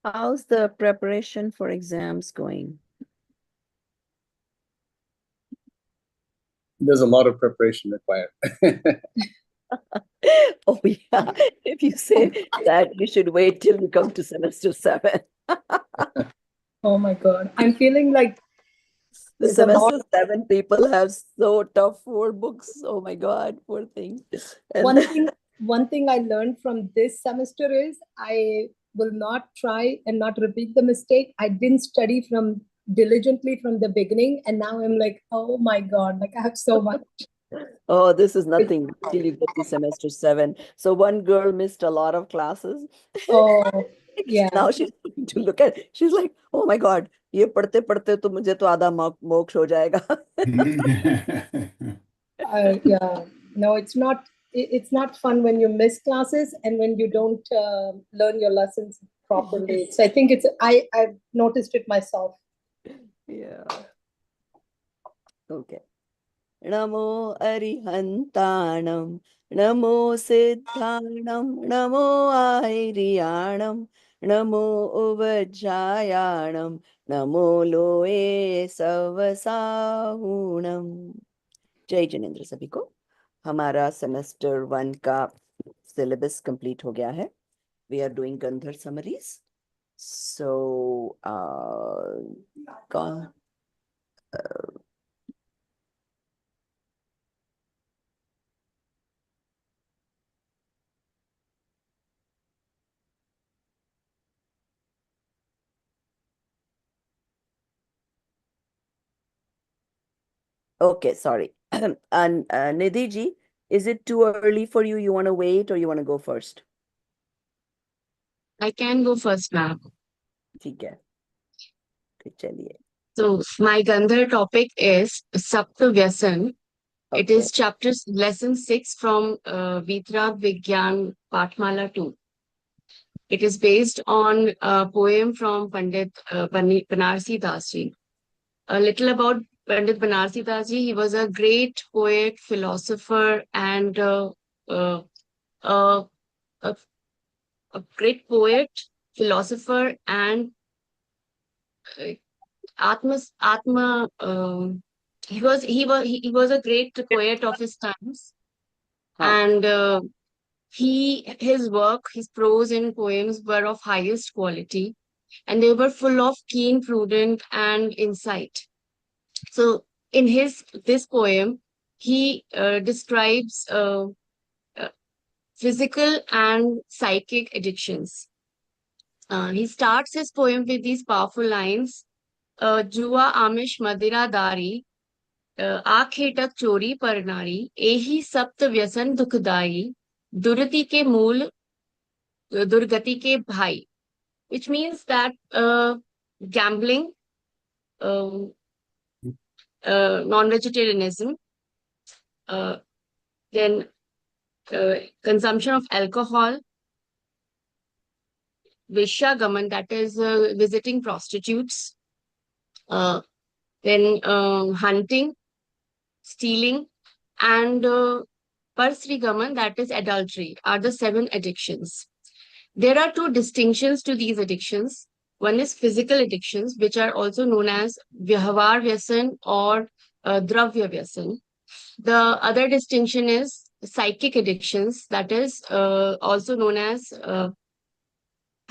How's the preparation for exams going? There's a lot of preparation required. Oh, yeah. If you say that, you should wait till you come to semester 7. Oh my God. I'm feeling like The there's a lot. semester 7 people have so tough 4 books. Oh my God, poor thing. And One thing I learned from this semester is I will not try and not repeat the mistake. I didn't study from diligently from the beginning, and now I'm like, oh my God, like I have so much. oh, this is nothing till you get to semester 7. So one girl missed a lot of classes. Oh yeah. Now she's going to look at, she's like, oh my God, ये पढ़ते पढ़ते तो मुझे तो आधा मोक्ष हो जाएगा. Yeah. No, it's not. It's not fun when you miss classes and when you don't learn your lessons properly. So I think it's. I've noticed it myself. Yeah. Okay. नमो अरिहन्ताणं नमो सिद्धाणं नमो आयर्याणं नमो उवज्जायाणं नमो लोये सवसाहुणम्. जय जिनेन्द्र सभी को. हमारा सेमेस्टर 1 का सिलेबस कंप्लीट हो गया है. We are doing गंधर summaries. So okay, sorry. And Nidhi ji, is it too early for you? You want to wait or you want to go first? I can go first now. ठीक है. फिर चलिए. So my Gandhar topic is Sapta Vyasan. It Okay. is chapters lesson 6 from Vitrad Vigyan Pathmala 2. It is based on a poem from Pandit Banarsi Das ji. A little about Pandit Banarsi Das ji. He was a great poet, philosopher, and uh, a, a great poet, philosopher, and Atma. He was a great poet of his times, and his work, his prose and poems were of highest quality, and they were full of keen, prudent, and insight. So, in this poem, he describes uh, physical and psychic addictions. He starts his poem with these powerful lines. जुआ आमिष मदिरादारी आखेटक चोरी पर नारी एही सप्त व्यसन दुखदाई दुर्गति के मूल दुर्गति के भाई, which means that gambling, non-vegetarianism, then consumption of alcohol, Vishagaman, that is visiting prostitutes, then hunting, stealing, and Parsrigaman, that is adultery, are the 7 addictions. There are 2 distinctions to these addictions. One is physical addictions, which are also known as Vyahavar Vyasan or Dravya Vyasan. The other distinction is psychic addictions, that is also known as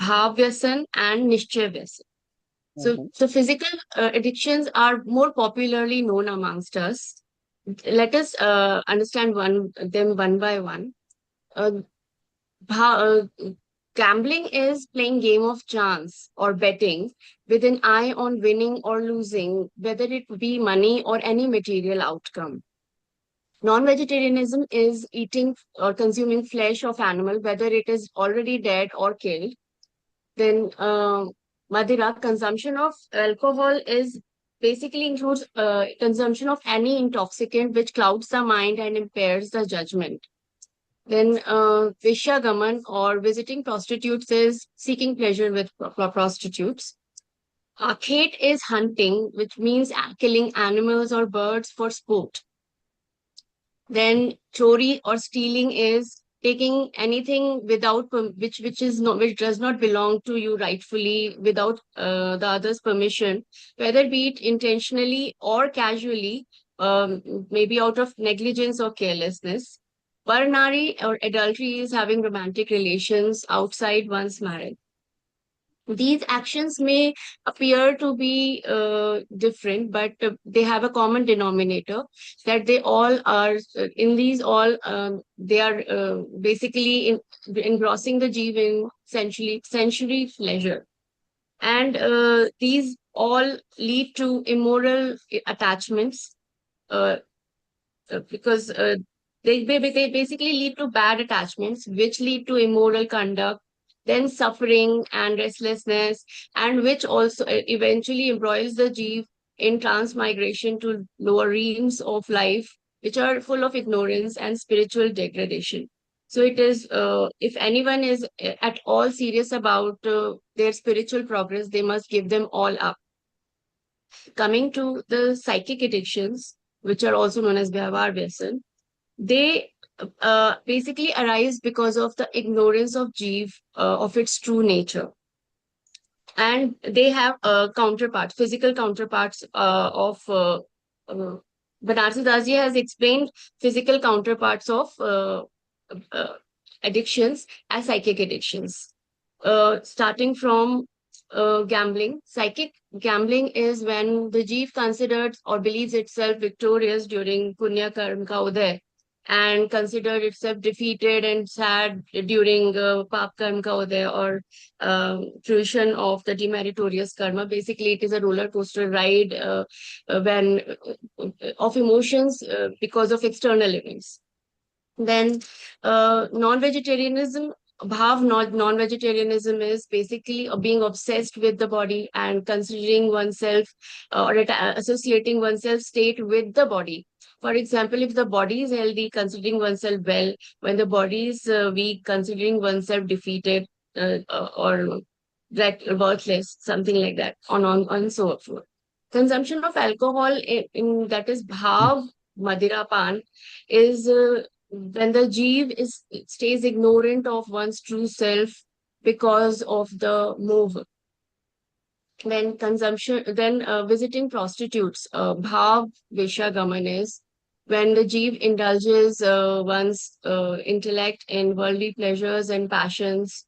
Bhav Vyasan and Nishchay Vyasan. So physical addictions are more popularly known amongst us. Let us understand them one by one. Gambling is playing game of chance or betting with an eye on winning or losing, whether it be money or any material outcome. Non-vegetarianism is eating or consuming flesh of animal, whether it is already dead or killed. Then Madira, consumption of alcohol is basically includes consumption of any intoxicant which clouds the mind and impairs the judgment. Then Vishagaman or visiting prostitutes is seeking pleasure with prostitutes. Khet is hunting, which means killing animals or birds for sport. Then chori or stealing is taking anything without which does not belong to you rightfully without the other's permission, whether be it intentionally or casually, maybe out of negligence or carelessness. Parnari or adultery is having romantic relations outside one's marriage. These actions may appear to be different, but they have a common denominator, that they all are in these all they are basically engrossing the jeev in sensory pleasure, and these all lead to immoral attachments, uh, because they basically lead to bad attachments, which lead to immoral conduct, then suffering and restlessness, and which also eventually embroils the jeev in transmigration to lower realms of life, which are full of ignorance and spiritual degradation. So it is, if anyone is at all serious about their spiritual progress, they must give them all up. Coming to the psychic addictions, which are also known as Vyavahar Vyasan, they basically arise because of the ignorance of jeev, of its true nature. And they have counterparts, physical counterparts of Banarsi Das ji has explained physical counterparts of uh, addictions as psychic addictions. Starting from gambling. Psychic gambling is when the jeev considers or believes itself victorious during Punya Karma ka Uday, and consider itself defeated and sad during Pap Karma ka Uday, or fruition of the demeritorious karma. Basically, it is a roller coaster ride when of emotions because of external events. Then non-vegetarianism, non-vegetarianism is basically being obsessed with the body and considering oneself or associating oneself state with the body. For example, if the body is healthy, considering oneself well; when the body is weak, considering oneself defeated, or that worthless, something like that, on so forth. Consumption of alcohol in that is bhav, madira pan, is when the jeev is stays ignorant of one's true self because of the move. Then consumption, then visiting prostitutes, bhav vishagaman is when the jeev indulges one's intellect in worldly pleasures and passions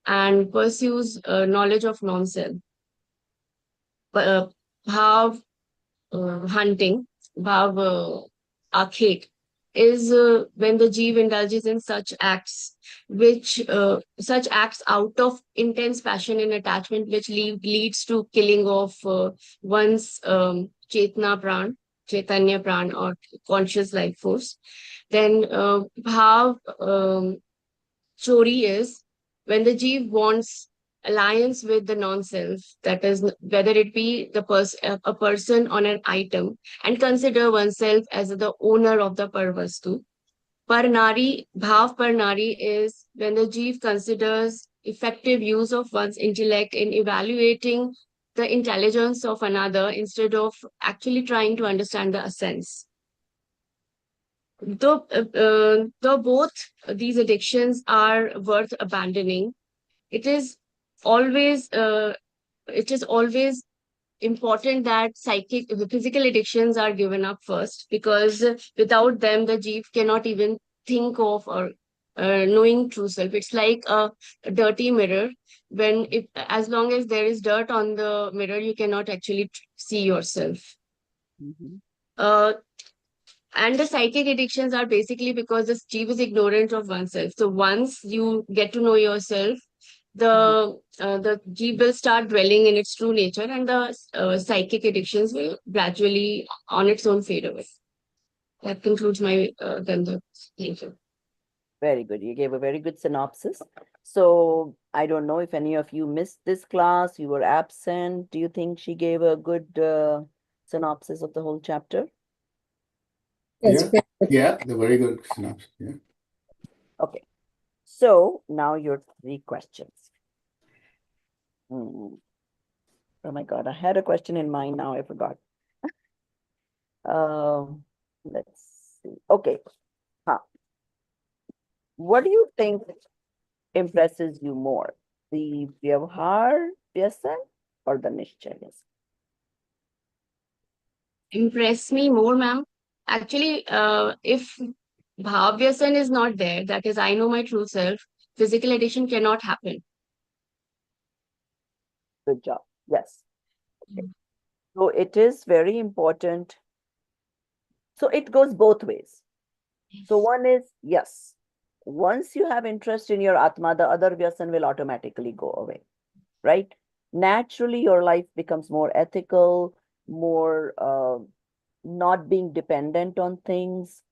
and pursues knowledge of non-self. Bhav hunting, bhav akhet, is when the jeev indulges in such acts out of intense passion and attachment, which leads to killing of one's chaitanya pran, or conscious life force. Then bhav chori is when the jeev wants alliance with the non-self, that is, whether it be a person or an item, and consider oneself as the owner of the parvastu. Parnari, bhav parnari is when the jeev considers effective use of one's intellect in evaluating the intelligence of another instead of actually trying to understand the essence. Though both these addictions are worth abandoning, it is always important that physical addictions are given up first, because without them the jeev cannot even think of or knowing true self. It's like a dirty mirror. When if as long as there is dirt on the mirror, you cannot actually see yourself. Mhm. And the psychic addictions are basically because the jeev is ignorant of oneself. So once you get to know yourself, the jeev will start dwelling in its true nature, and the psychic addictions will gradually on its own fade away. That concludes my Gandhar. Thank you. Very good. You gave a very good synopsis. So I don't know if any of you missed this class, you were absent. Do you think she gave a good synopsis of the whole chapter? Yes, Yeah. very good. Yeah, the very good synopsis. Yeah. Okay. So now your 3 questions. Oh my God, I had a question in mind, now I forgot. Let's see. Okay. Huh. What do you think impresses you more? The Vyavhar Vyasan or the Nishchay Vyasan? Impress me more, ma'am. Actually, if Bhavyasan is not there, that is, I know my true self, physical addiction cannot happen. Good job. Yes. Okay. So it is very important. So it goes both ways. So one is, yes, once you have interest in your Atma, the other Vyasan will automatically go away, right? Naturally, your life becomes more ethical, more not being dependent on things,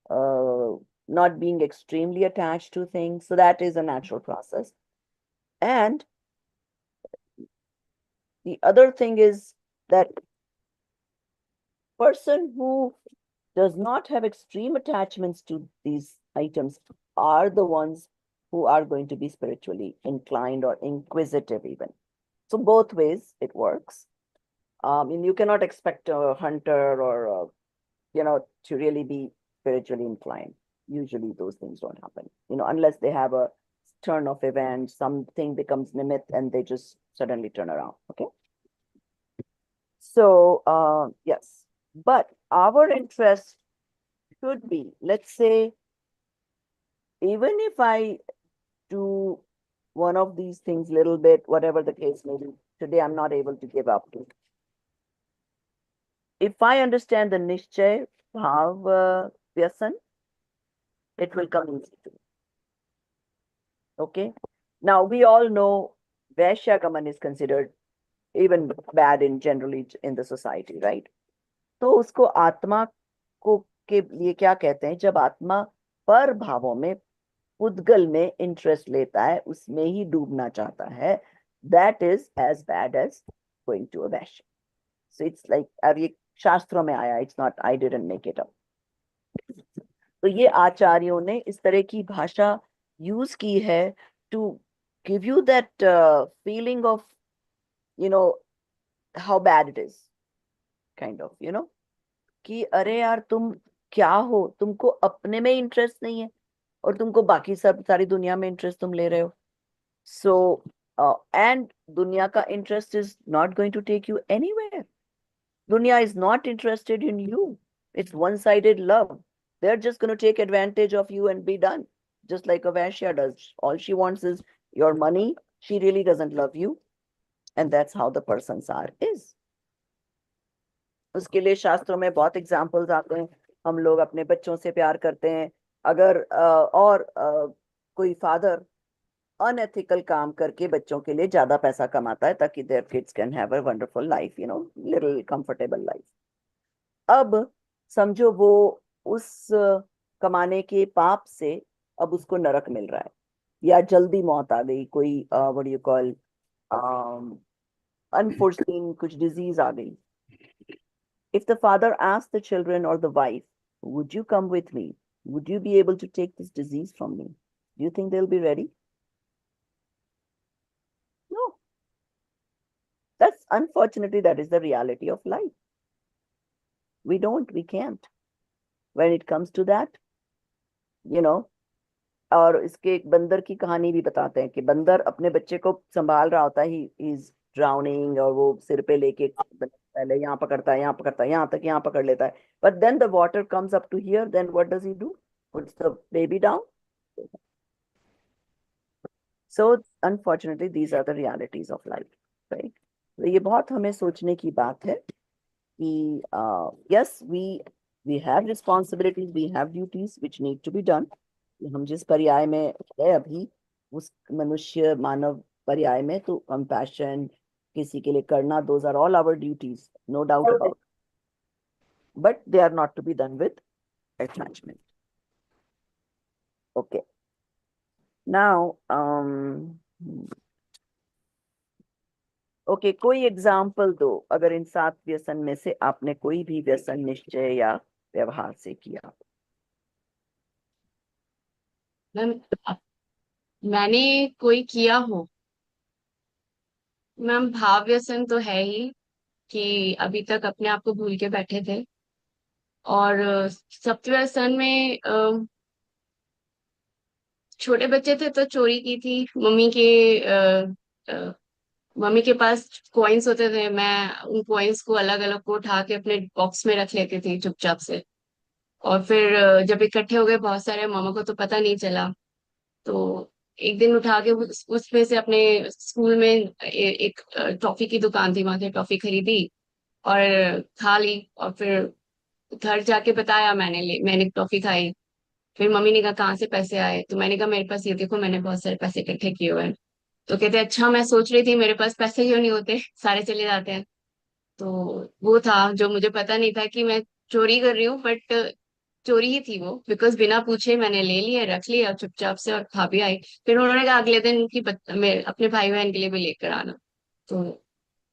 uh, not being extremely attached to things. So that is a natural process. And the other thing is that person who does not have extreme attachments to these items are the ones who are going to be spiritually inclined or inquisitive even. So both ways it works. And you cannot expect a hunter or to really be spiritually inclined. Usually those things don't happen, unless they have a turn of events, something becomes nimit and they just suddenly turn around. Okay. So yes, but our interest should be, let's say, even if I do one of these things little bit, whatever the case may be, today I'm not able to give up to. If I understand the Nishchay Bhav Vyasan, it will come easy to me. Okay. Now we all know Vaishyagaman is considered even bad in generally in the society, right? तो उसको आत्मा को के लिए क्या कहते हैं? जब आत्मा पर भावों में उद्गल में इंटरेस्ट लेता है, उसमें ही डूबना चाहता है, that is as bad as going to a Vysya. So it's like, अब ये शास्त्रों में आया, it's not, I didn't make it up. तो ये आचार्यों ने इस तरह की भाषा यूज की है to give you that feeling of how bad it is, kind of कि अरे यार तुम क्या हो, तुमको अपने में इंटरेस्ट नहीं है और तुमको बाकी सब सारी दुनिया में इंटरेस्ट तुम ले रहे हो. सो एंड दुनिया का interest is not going to take you anywhere. Dunya is not interested in you. It's one-sided love. They're just going to take advantage of you and be done. Just like a Vaishya does. All she wants is your money. She really doesn't love you. And that's how the person's is. उसके लिए शास्त्रों में बहुत examples आते हैं. हम लोग अपने बच्चों से प्यार करते हैं. अगर कोई फादर अनएथिकल काम करके बच्चों के लिए ज्यादा पैसा कमाता है ताकि their kids can have a wonderful life, little comfortable life. अब समझो वो उस कमाने के पाप से अब उसको नरक मिल रहा है, या जल्दी मौत आ गई, कोई what do you call unforeseen कुछ डिजीज आ गई. If the father asked the children और the wife, would you come with me, would you be able to take this disease from me, do you think they will be ready? No. That's unfortunately that is the reality of life. We can't. When it comes to that, you know, और इसके एक बंदर की कहानी भी बताते हैं कि बंदर अपने बच्चे को संभाल रहा होता है, ही इज ड्राउनिंग, और वो सिर पे लेके पहले यहाँ पकड़ता है, यहाँ पकड़ता है, यहाँ तक यहाँ पकड़ लेता है. But then the water comes up to here, then what does he do? Puts the baby down. So unfortunately these are the realities of life, right? तो ये बहुत हमें सोचने की बात है कि yes, we have responsibilities, we have duties which need to be done. हम जिस पर्याय में है अभी, उस मनुष्य मानव पर्याय में, तो कंपैशन किसी के लिए करना, those are all our duties, no doubt about it. But they are not to be done with attachment. Okay. Now, okay, कोई एग्जाम्पल दो अगर इन 7 व्यसन में से आपने कोई भी व्यसन निश्चय या व्यवहार से किया. मैम मैंने कोई किया हो, मैम भाव व्यसन तो है ही, कि अभी तक अपने आप को भूल के बैठे थे। और सत्य व्यसन में छोटे बच्चे थे तो चोरी की थी। अ, मम्मी के पास कॉइन्स होते थे, मैं उन कॉइन्स को अलग अलग को उठा के अपने बॉक्स में रख लेती थी चुपचाप से। और फिर जब इकट्ठे हो गए बहुत सारे, मामा को तो पता नहीं चला। तो एक दिन उठा के उसमें से अपने स्कूल में एक टॉफी की दुकान थी, वहां से टॉफी खरीदी और खा ली। और फिर घर जाके बताया, मैंने टॉफी खाई। फिर मम्मी ने कहा कहाँ से पैसे आए, तो मैंने कहा मेरे पास ये देखो, मैंने बहुत सारे पैसे इकट्ठे किए हुए हैं। तो कहते अच्छा, मैं सोच रही थी मेरे पास पैसे क्यों नहीं होते, सारे चले जाते हैं। तो वो था जो मुझे पता नहीं था कि मैं चोरी कर रही हूँ, बट चोरी ही थी वो, बिकॉज बिना पूछे मैंने ले लिया, रख लिया चुपचाप से और खा भी आई। फिर उन्होंने कहा अगले दिन की मैं अपने भाई बहन के लिए भी लेकर आना। तो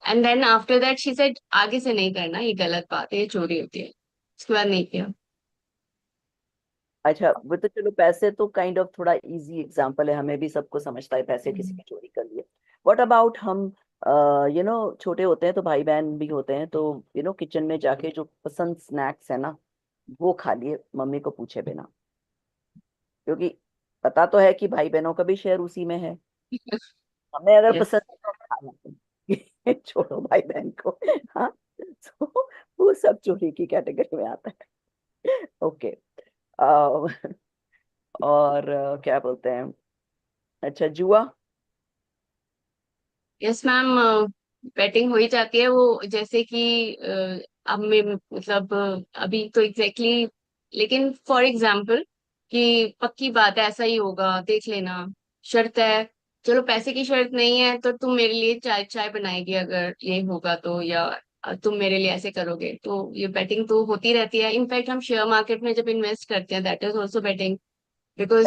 and then after that she said आगे से नहीं करना, ये गलत बात है, ये चोरी होती है। उसके बाद नहीं किया। अच्छा, वो तो चलो, पैसे तो काइंड ऑफ थोड़ा इजी एग्जांपल है, हमें भी सबको समझता है पैसे किसी की चोरी कर लिए। व्हाट अबाउट हम छोटे होते हैं तो भाई बहन भी होते हैं, तो किचन में जाके जो पसंद स्नैक्स है ना, वो खा लिए मम्मी को पूछे बिना, क्योंकि पता तो है कि भाई बहनों का भी शेयर उसी में है। हमें अगर यस। पसंद है तो हम खा लेते हैं। छोड़ो भाई बहन को। हाँ, तो वो सब चोरी की कैटेगरी में आता है। ओके। और क्या बोलते हैं, अच्छा, जुआ। यस मैम, बेटिंग हो ही जाती है वो, जैसे कि अब मैं मतलब अभी तो एग्जैक्टली लेकिन फॉर एग्जाम्पल कि पक्की बात है ऐसा ही होगा, देख लेना, शर्त है। चलो पैसे की शर्त नहीं है तो तुम मेरे लिए चाय चाय बनाएगी अगर ये होगा तो, या तुम मेरे लिए ऐसे करोगे, तो ये बेटिंग तो होती रहती है। इनफैक्ट हम शेयर मार्केट में जब इन्वेस्ट करते हैं, that is also betting, because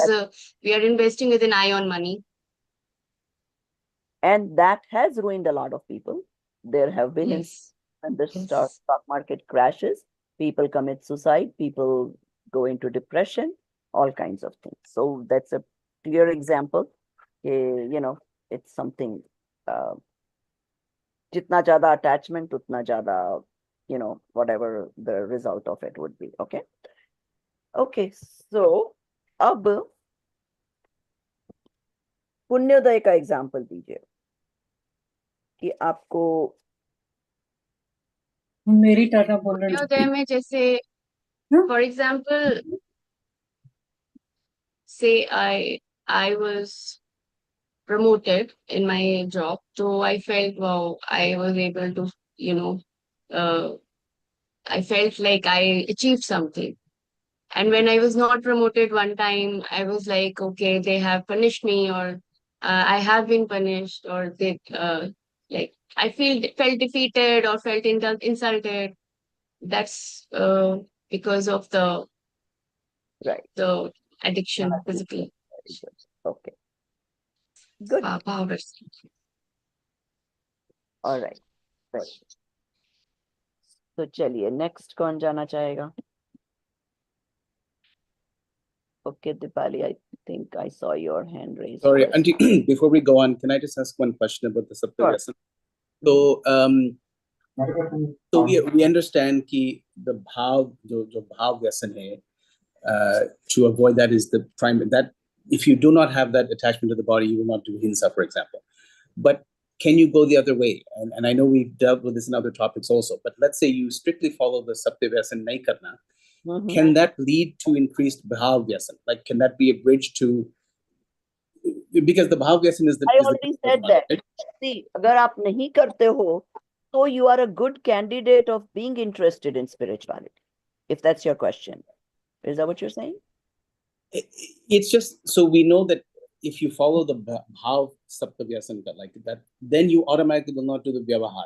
we are investing with an eye on money. And that has ruined a lot of people. There have been yes. instances when the yes. stock market crashes, people commit suicide, people go into depression, all kinds of things. So that's a clear example. It's something. Uh, जितना ज्यादा attachment, उतना ज्यादा, whatever the result of it would be. Okay. Okay. So अब पुण्योदय का example दीजिए कि आपको। मेरी टाटा बोल रहे पुण्योदय में जैसे हैं? for example, say I was promoted in my job, so I felt wow, I was able to, you know, uh, I felt like I achieved something. And when I was not promoted one time, I was like, okay, they have punished me, or I have been punished, or they like I felt defeated or felt insulted. That's because of Right. the addiction, Very basically. good. Okay. Good. Power. All right. Right. तो चलिए, next कौन जाना चाहेगा? Okay, Deepali, I think I saw your hand raise Sorry, first. Auntie, before we go on, can I just ask one question about the sure. Saptavyasan? So, we understand कि the bhav, जो bhav व्यसन है, to avoid that is the prime, that if you do not have that attachment to the body, you will not do hinsa, for example. But can you go the other way? And I know we've dealt with this in other topics also, but let's say you strictly follow the Saptavyasan nahi karna. Can that lead to increased bhav vyasan? Like, can that be a bridge to, because the bhav vyasan is I the already said that. right? See, अगर आप नहीं करते हो तो you are a good candidate of being interested in spirituality, if that's your question. Is that what you are saying? It's just so we know that if you follow the bhav saptavyasan like that, then you automatically will not do the vyavahar,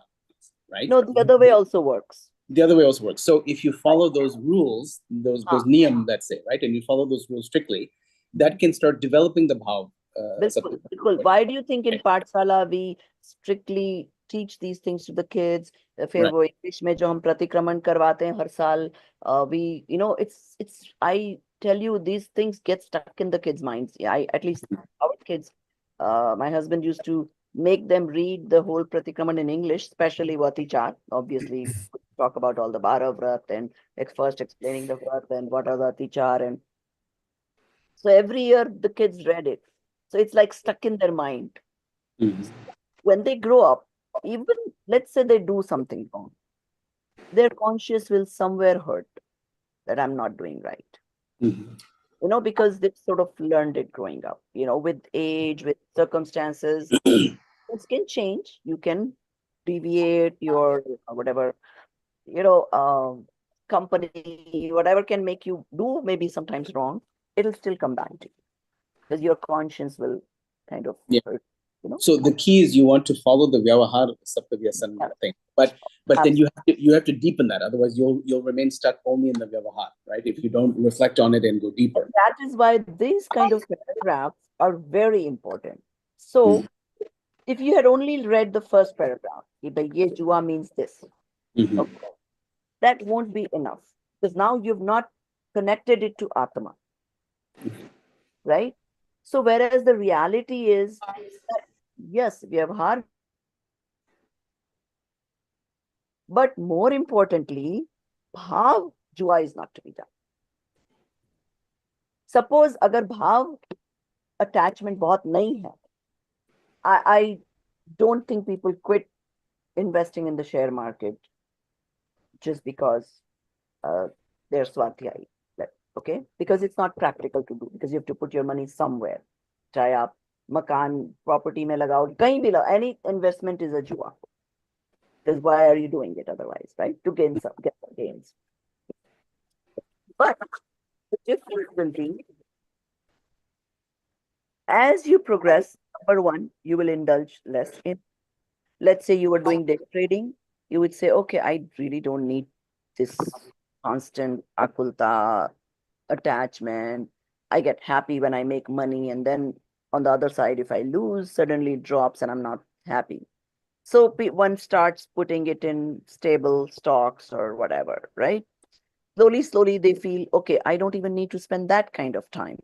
right? No, the other way also works. The other way also works. So if you right. follow those rules, those हाँ, niyam, let's say, right, and you follow those rules strictly, that can start developing the bhav. बिल्कुल बिल्कुल। Why do you think in pathshala we strictly teach these things to the kids? फिर Right. वो English में जो हम प्रतिक्रमण करवाते हैं हर साल, we it's I tell you, these things get stuck in the kids' minds. Yeah, at least our kids, my husband used to make them read the whole Pratikraman in English, especially Vati Char. Obviously, talk about all the Bara Vrat and first explaining the Vrat and what are the Vati Char. And so every year the kids read it. So it's like stuck in their mind. Mhm. When they grow up, even let's say they do something wrong, their conscience will somewhere hurt that I'm not doing right. Mhm. Because they've sort of learned it growing up, with age, with circumstances, things can change. You can deviate your whatever, you know, company, whatever can make you do maybe sometimes wrong, it'll still come back to you because your conscience will kind of Yeah. hurt, you know. So the key is you want to follow the Vyavahar Saptavyasan Yeah, thing, but then absolutely. you have to deepen that. Otherwise, you'll remain stuck only in the Vyavahar, right? If you don't reflect on it and go deeper. That is why these kind of paragraphs are very important. So if you had only read the first paragraph, कि भाई ये जुआ means this, Mhm. okay, that won't be enough because now you've not connected it to Atma, right? So whereas the reality is that yes, we have har, but more importantly, bhav जुआ is not to be done. Suppose अगर भाव attachment बहुत नहीं है, I don't think people quit investing in the share market just because they're swatyai, okay? Because it's not practical to do because you have to put your money somewhere. चाहे आप मकान property में लगाओ कहीं भी लगाओ, any investment is a जुआ. Because why are you doing it otherwise, right? To get some gains. But the difference will be as you progress, number one, you will indulge less in. Let's say you were doing day trading, you would say, okay, I really don't need this constant akulta attachment. I get happy when I make money, and then on the other side, if I lose, suddenly it drops and I'm not happy. So one starts putting it in stable stocks or whatever, right? Slowly, slowly, they feel, okay, I don't even need to spend that kind of time.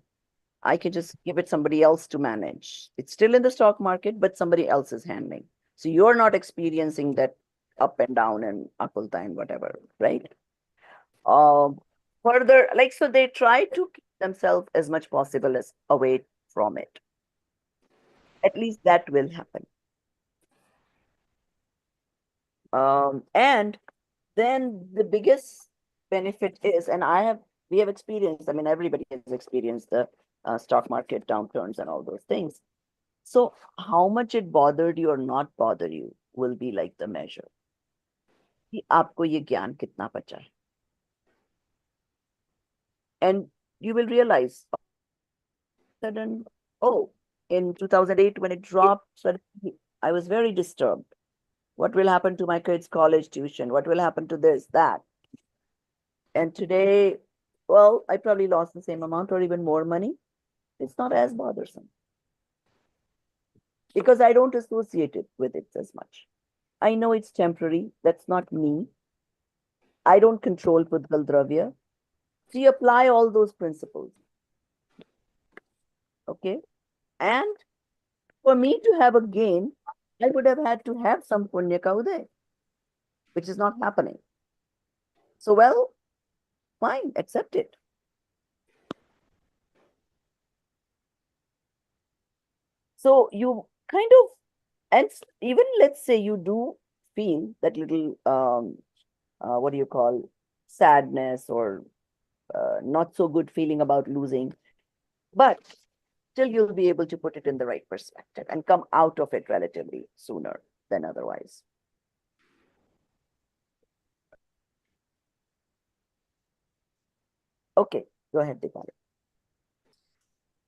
I can just give it somebody else to manage. It's still in the stock market, but somebody else is handling. So you're not experiencing that up and down and akulta and whatever, right? Um, Further, like, so they try to keep themselves as much possible as away from it. At least that will happen. And then the biggest benefit is, and we have experienced, I mean, everybody has experienced the stock market downturns and all those things. So how much it bothered you or not bother you will be like the measure. कि आपको ये ज्ञान कितना बचा है. And you will realize sudden, oh, in 2008 when it dropped, suddenly I was very disturbed. What will happen to my kids' college tuition? What will happen to this, that? And today, well, I probably lost the same amount or even more money. It's not as bothersome because I don't associate it with it as much. I know it's temporary. That's not me. I don't control Pudgal Dravya. So you apply all those principles. Okay. And for me to have a gain, I would have had to have some punya ka uday, which is not happening. So, well, fine, accept it. So you kind of, and even let's say you do feel that little, what do you call, sadness or not so good feeling about losing, but still you'll be able to put it in the right perspective and come out of it relatively sooner than otherwise. Okay, go ahead, Dipali.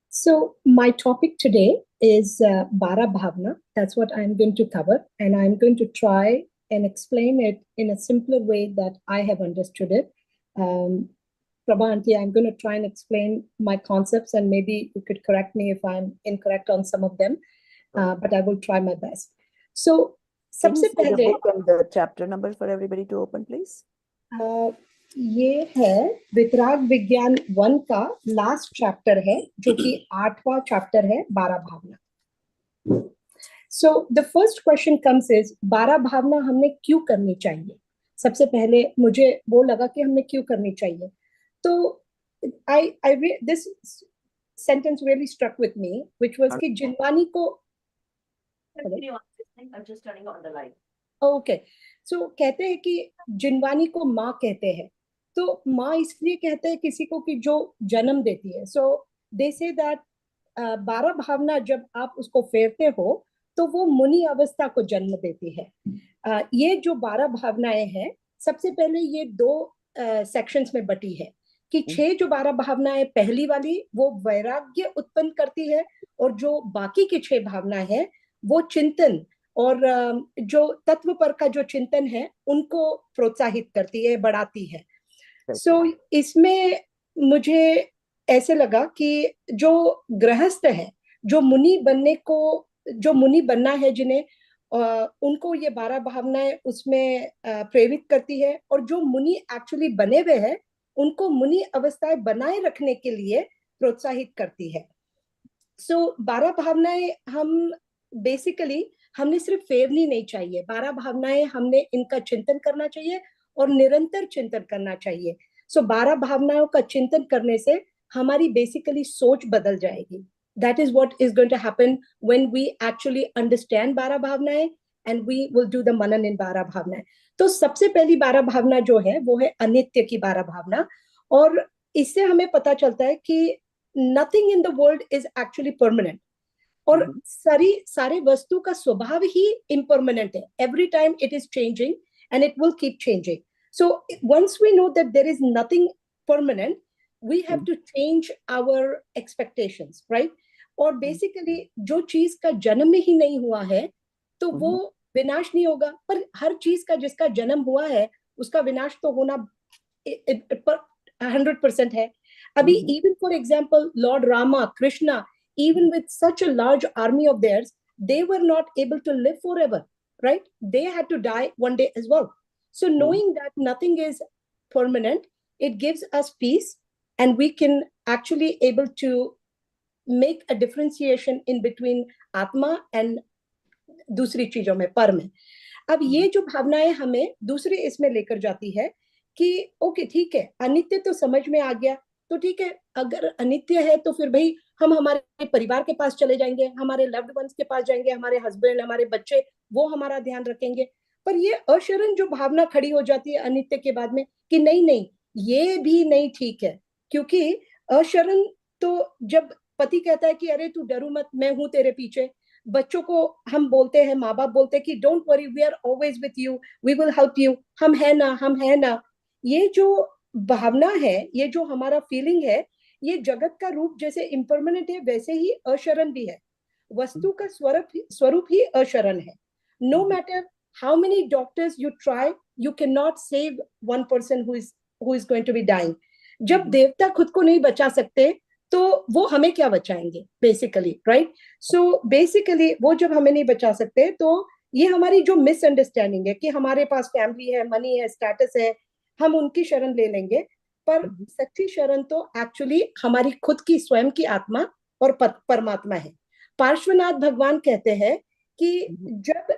So my topic today is Bara Bhavna. That's what I'm going to cover. And I'm going to try and explain it in a simpler way that I have understood it. Prabha, I'm going to try and explain my concepts, and maybe you could correct me if I'm incorrect on some of them, but I will try my best. So, Can you सबसे say the पहले book and the chapter number for everybody to open, please? ये है वितराग विज्ञान 1 का last chapter है, जो कि 8वां chapter है, 12 भावना। So the first question comes is 12 bhavana हमने क्यों करनी चाहिए। सबसे पहले मुझे वो लगा कि हमने क्यों करनी चाहिए। तो I this sentence really struck with me, which was कि जिनवानी को ओके सो कहते हैं कि जिनवानी को माँ कहते हैं। तो माँ इसलिए कहते हैं किसी को कि जो जन्म देती है। सो दे से दैट 12 भावना जब आप उसको फेरते हो तो वो मुनि अवस्था को जन्म देती है। ये जो 12 भावनाएं हैं, सबसे पहले ये दो सेक्शंस में बटी है कि 6 जो 12 भावनाएं, पहली वाली वो वैराग्य उत्पन्न करती है, और जो बाकी की 6 भावनाएं हैं वो चिंतन और जो तत्व पर का जो चिंतन है उनको प्रोत्साहित करती है, बढ़ाती है। सो इसमें मुझे ऐसे लगा कि जो गृहस्थ है, जो मुनि बनने को, जो मुनि बनना है जिन्हें, उनको ये 12 भावनाएं उसमें प्रेरित करती है, और जो मुनि एक्चुअली बने हुए हैं उनको मुनि अवस्थाएं बनाए रखने के लिए प्रोत्साहित करती है। सो 12 भावनाएं हम बेसिकली हमने सिर्फ फेरनी नहीं चाहिए, 12 भावनाएं हमने इनका चिंतन करना चाहिए और निरंतर चिंतन करना चाहिए। सो 12 भावनाओं का चिंतन करने से हमारी बेसिकली सोच बदल जाएगी। That is what is going to happen when we actually understand 12 भावनाएं and we will do the manan in 12 भावनाएं। तो सबसे पहली 12 भावना जो है वो है अनित्य की 12 भावना। और इससे हमें पता चलता है कि nothing in the world is actually permanent, और सारे वस्तु का स्वभाव ही इम्परमानेंट है। Every time it is changing and it will keep changing. So once we know that there is nothing permanent, we have to change our expectations, right. और basically जो चीज का जन्म ही नहीं हुआ है तो वो विनाश नहीं होगा, पर हर चीज का जिसका जन्म हुआ है उसका विनाश तो होना 100% है। अभी even for example Lord Rama, Krishna, even with such a large army of theirs, they were not able to live forever, right? They had to die one day as well. So knowing that nothing is permanent, it gives us peace, and we can actually able to make a differentiation in between atma and दूसरी चीजों में, पर में। अब ये जो भावनाएं हमें दूसरे इसमें लेकर जाती है कि ओके ठीक है, अनित्य तो समझ में आ गया, तो ठीक है, अगर अनित्य है तो फिर भाई हम हमारे परिवार के पास चले जाएंगे, हमारे लव्ड वंस के पास जाएंगे, हमारे हस्बैंड, हमारे बच्चे, वो हमारा ध्यान रखेंगे। पर ये अशरण जो भावना खड़ी हो जाती है अनित्य के बाद में कि नहीं नहीं, ये भी नहीं ठीक है। क्योंकि अशरण तो जब पति कहता है कि अरे तू डरू मत, मैं हूं तेरे पीछे, बच्चों को हम बोलते हैं, माँ बाप बोलते हैं कि don't worry, we are always with you, we will help you, हम है ना, हम है ना। ये जो भावना है, ये जो हमारा फीलिंग है, ये जगत का रूप जैसे इम्परमानेंट है वैसे ही अशरण भी है। वस्तु का स्वरूप ही अशरण है। No matter how many doctors you try, you can not save one person who is going to be dying. जब देवता खुद को नहीं बचा सकते तो वो हमें क्या बचाएंगे बेसिकली, राइट। सो बेसिकली वो जब हमें नहीं बचा सकते तो ये हमारी जो मिसअंडरस्टैंडिंग है कि हमारे पास फैमिली है, मनी है, स्टेटस है, हम उनकी शरण ले लेंगे। पर सच्ची शरण तो एक्चुअली हमारी खुद की स्वयं की आत्मा और परमात्मा है। पार्श्वनाथ भगवान कहते हैं कि जब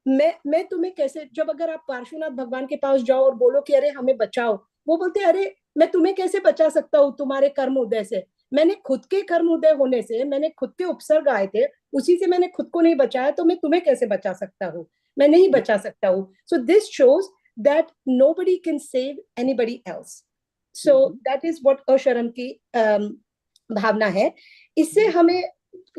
मैं तुम्हें कैसे, जब अगर आप पार्श्वनाथ भगवान के पास जाओ और बोलो कि अरे हमें बचाओ, वो बोलते अरे मैं तुम्हें कैसे बचा सकता हूँ तुम्हारे कर्म उदय से, मैंने खुद के कर्म उदय होने से, मैंने खुद के उपसर्ग आए थे, उसी से मैंने खुद को नहीं बचाया, तो मैं तुम्हें कैसे बचा सकता हूँ, मैं नहीं बचा सकता हूँ। So this shows that nobody can save anybody else. So that is what अशरण की भावना है। इससे हमें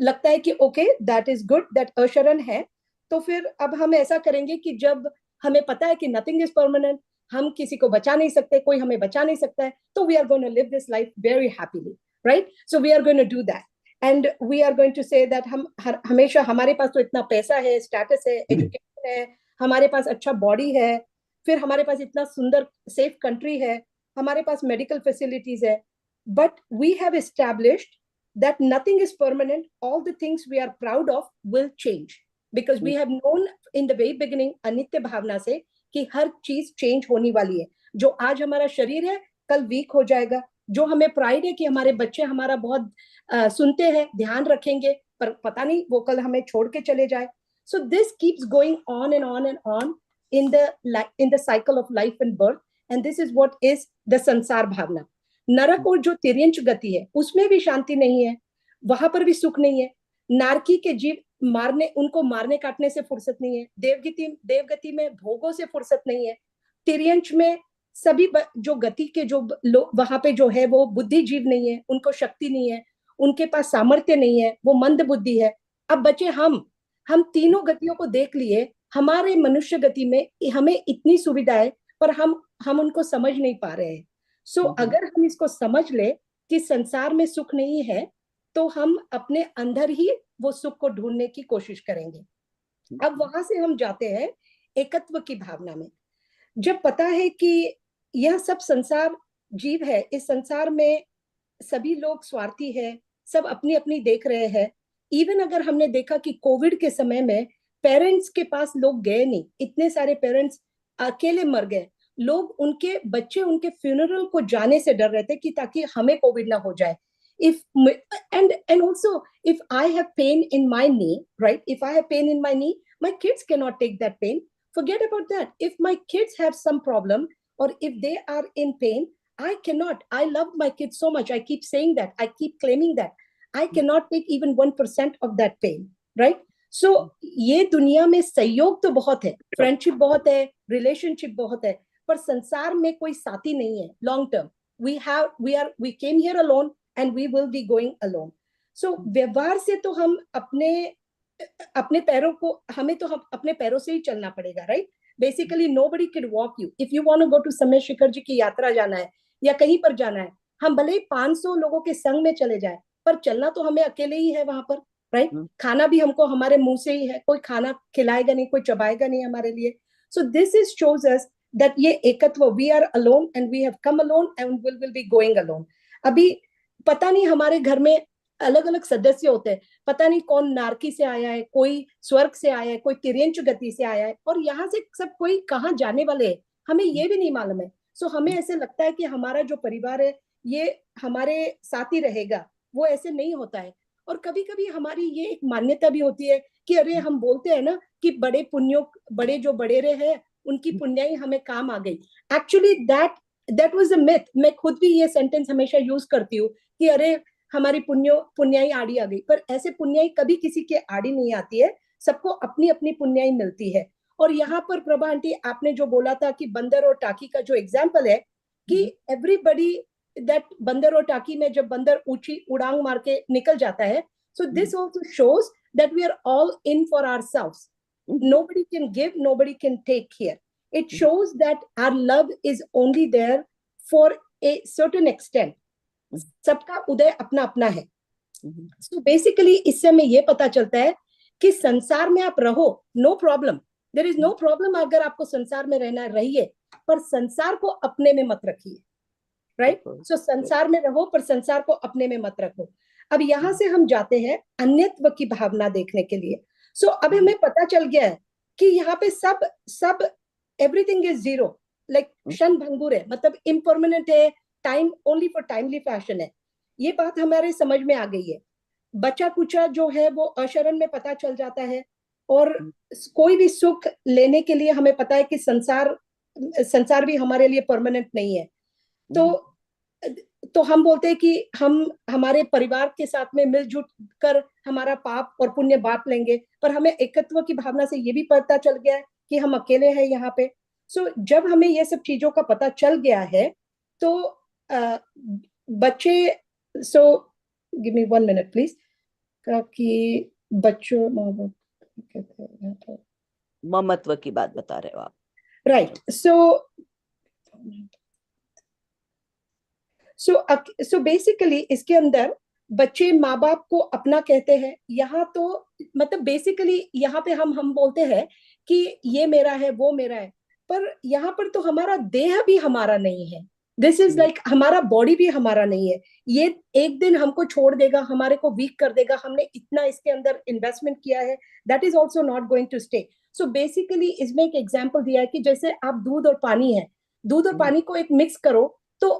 लगता है कि okay that is good that अशरण है। तो फिर अब हम ऐसा करेंगे कि जब हमें पता है कि नथिंग इज परमानेंट, हम किसी को बचा नहीं सकते, कोई हमें बचा नहीं सकता है, तो we are going to live this life very happily, right. So we are going to do that and we are going to say that हम हमेशा, हमारे पास तो इतना पैसा है, स्टेटस है, एजुकेशन है, हमारे पास अच्छा बॉडी है, फिर हमारे पास इतना सुंदर सेफ कंट्री है, हमारे पास मेडिकल फैसिलिटीज है, but we have established that nothing is permanent, all the things we are proud of will change because we have known in the very beginning anitya bhavna से कि हर चीज change होने वाली है। जो आज हमारा शरीर है कल वीक हो जाएगा। जो हमें प्राइड है कि हमारे बच्चे हमारा बहुत सुनते हैं, ध्यान रखेंगे, पर पता नहीं वो कल हमें छोड़ के चले जाए। So this keeps going on and on and on in the cycle of life and birth, and this is what is the संसार भावना। नरक और जो तिर्यंच गति है उसमें भी शांति नहीं है, वहां पर भी सुख नहीं है। नारकी के जीव उनको मारने काटने से फुर्सत नहीं है। देवगति में भोगों से फुर्सत नहीं है। तिर्यंच में सभी जो गति के जो वहां पे जो है वो बुद्धि जीव नहीं है, उनको शक्ति नहीं है, उनके पास सामर्थ्य नहीं है, वो मंद बुद्धि है। अब बचे हम तीनों गतियों को देख लिए। हमारे मनुष्य गति में हमें इतनी सुविधाएं, पर हम उनको समझ नहीं पा रहे हैं। सो अगर हम इसको समझ ले कि संसार में सुख नहीं है, तो हम अपने अंदर ही वो सुख को ढूंढने की कोशिश करेंगे। अब वहां से हम जाते हैं एकत्व की भावना में। जब पता है कि यह सब संसार जीव है, इस संसार में सभी लोग स्वार्थी है, सब अपनी अपनी देख रहे हैं। इवन अगर हमने देखा कि कोविड के समय में पेरेंट्स के पास लोग गए नहीं, इतने सारे पेरेंट्स अकेले मर गए। लोग उनके बच्चे उनके फ्यूनरल को जाने से डर रहे थे कि ताकि हमें कोविड ना हो जाए। if and also if I have pain in my knee, right, if I have pain in my knee, my kids cannot take that pain. Forget about that. If my kids have some problem or if they are in pain, I cannot. I love my kids so much. I keep saying that, I keep claiming that I cannot take even 1% of that pain, right? So ये दुनिया में सहयोग तो बहुत है, friendship बहुत है, relationship बहुत है, पर संसार में कोई साथी नहीं है long term. we came here alone and we will be going alone. So व्यवहार से तो हम अपने पैरों को, हमें तो हम अपने पैरों से ही चलना पड़ेगा, right? Basically nobody can walk you. If you want to go to समय शिखर जी की यात्रा जाना है या कहीं पर जाना है, हम भले ही 500 लोगों के संग में चले जाए, पर चलना तो हमें अकेले ही है वहां पर, राइट? खाना भी हमको हमारे मुंह से ही है, कोई खाना खिलाएगा नहीं, कोई चबाएगा नहीं हमारे लिए। So this is shows us that ये एकत्व, we are alone and we have come alone and will be going alone. अभी पता नहीं हमारे घर में अलग अलग सदस्य होते हैं, पता नहीं कौन नारकी से आया है, कोई स्वर्ग से आया है, कोई तिर्यंच गति से आया है, और यहाँ से सब कोई कहाँ जाने वाले हैं हमें ये भी नहीं मालूम है। सो हमें ऐसे लगता है कि हमारा जो परिवार है ये हमारे साथ ही रहेगा, वो ऐसे नहीं होता है। और कभी कभी हमारी ये एक मान्यता भी होती है कि अरे हम बोलते हैं ना कि बड़े जो बड़ेरे हैं उनकी पुण्याई हमें काम आ गई। Actually that was a myth. मैं खुद भी ये सेंटेंस हमेशा यूज करती हूँ कि अरे हमारी पुण्याई आड़ी आ गई, पर ऐसे पुण्याई कभी किसी के आड़ी नहीं आती है, सबको अपनी अपनी पुण्याई मिलती है। और यहाँ पर प्रभा आंटी आपने जो बोला था कि बंदर और टाकी का जो एग्जाम्पल है कि एवरीबडी दैट बंदर और टाकी में जब बंदर ऊंची उड़ांग मार के निकल जाता है, so this also shows that we are all in for ourselves. Nobody can give, nobody can take here. It shows that our love is only there for a certain extent. सबका उदय अपना अपना है। So basically इससे हमें ये पता चलता है कि संसार में आप रहो, no problem, there is no problem। अगर आपको संसार में रहना रहिए, पर संसार को अपने में मत रखिए, राइट? सो संसार में रहो पर संसार को अपने में मत रखो। अब यहाँ से हम जाते हैं अन्यत्व की भावना देखने के लिए। सो अब हमें पता चल गया है कि यहाँ पे सब एवरीथिंग इज जीरो, लाइक क्षण भंगुर है, मतलब इम्परमानेंट है, time only for timely fashion है। ये बात हमारे समझ में आ गई है। बचा कुचा जो है वो अशरण में पता चल जाता है, और कोई भी सुख लेने के लिए हमें पता है कि संसार भी हमारे लिए परमानेंट नहीं है। तो हम बोलते हैं कि हम हमारे परिवार के साथ में मिलजुल कर हमारा पाप और पुण्य बांट लेंगे, पर हमें एकत्व की भावना से ये भी पता चल गया है कि हम अकेले हैं यहाँ पे। सो जब हमें ये सब चीजों का पता चल गया है तो बच्चे, so give me 1 minute please, कि बच्चों ममत्व की बात बता रहे हो आप, राइट? सो बेसिकली इसके अंदर बच्चे माँ बाप को अपना कहते हैं। यहाँ तो मतलब बेसिकली यहाँ पे हम बोलते हैं कि ये मेरा है वो मेरा है, पर यहाँ पर तो हमारा देह भी हमारा नहीं है। दिस इज लाइक हमारा बॉडी भी हमारा नहीं है। ये एक दिन हमको छोड़ देगा, हमारे को वीक कर देगा। हमने इतना इसके अंदर इन्वेस्टमेंट किया है, that is also not going to stay. So basically इसमें एक एग्जाम्पल दिया है कि जैसे आप दूध और पानी है, दूध और पानी को एक मिक्स करो तो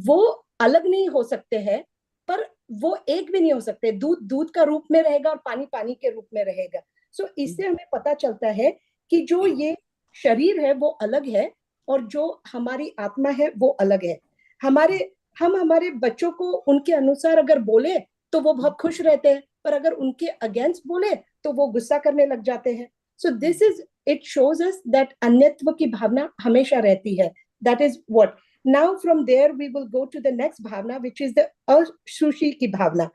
वो अलग नहीं हो सकते हैं, पर वो एक भी नहीं हो सकते। दूध दूध का रूप में रहेगा और पानी पानी के रूप में रहेगा। सो इससे हमें पता चलता है कि जो ये शरीर है वो अलग है और जो हमारी आत्मा है वो अलग है। हमारे हम हमारे बच्चों को उनके अनुसार अगर बोले तो वो बहुत खुश रहते हैं, पर अगर उनके अगेंस्ट बोले तो वो गुस्सा करने लग जाते हैं। So this is, it shows us that अन्यत्व की भावना हमेशा रहती है। That is what, now from there we will go to the next bhavana which is the असुषि की भावना।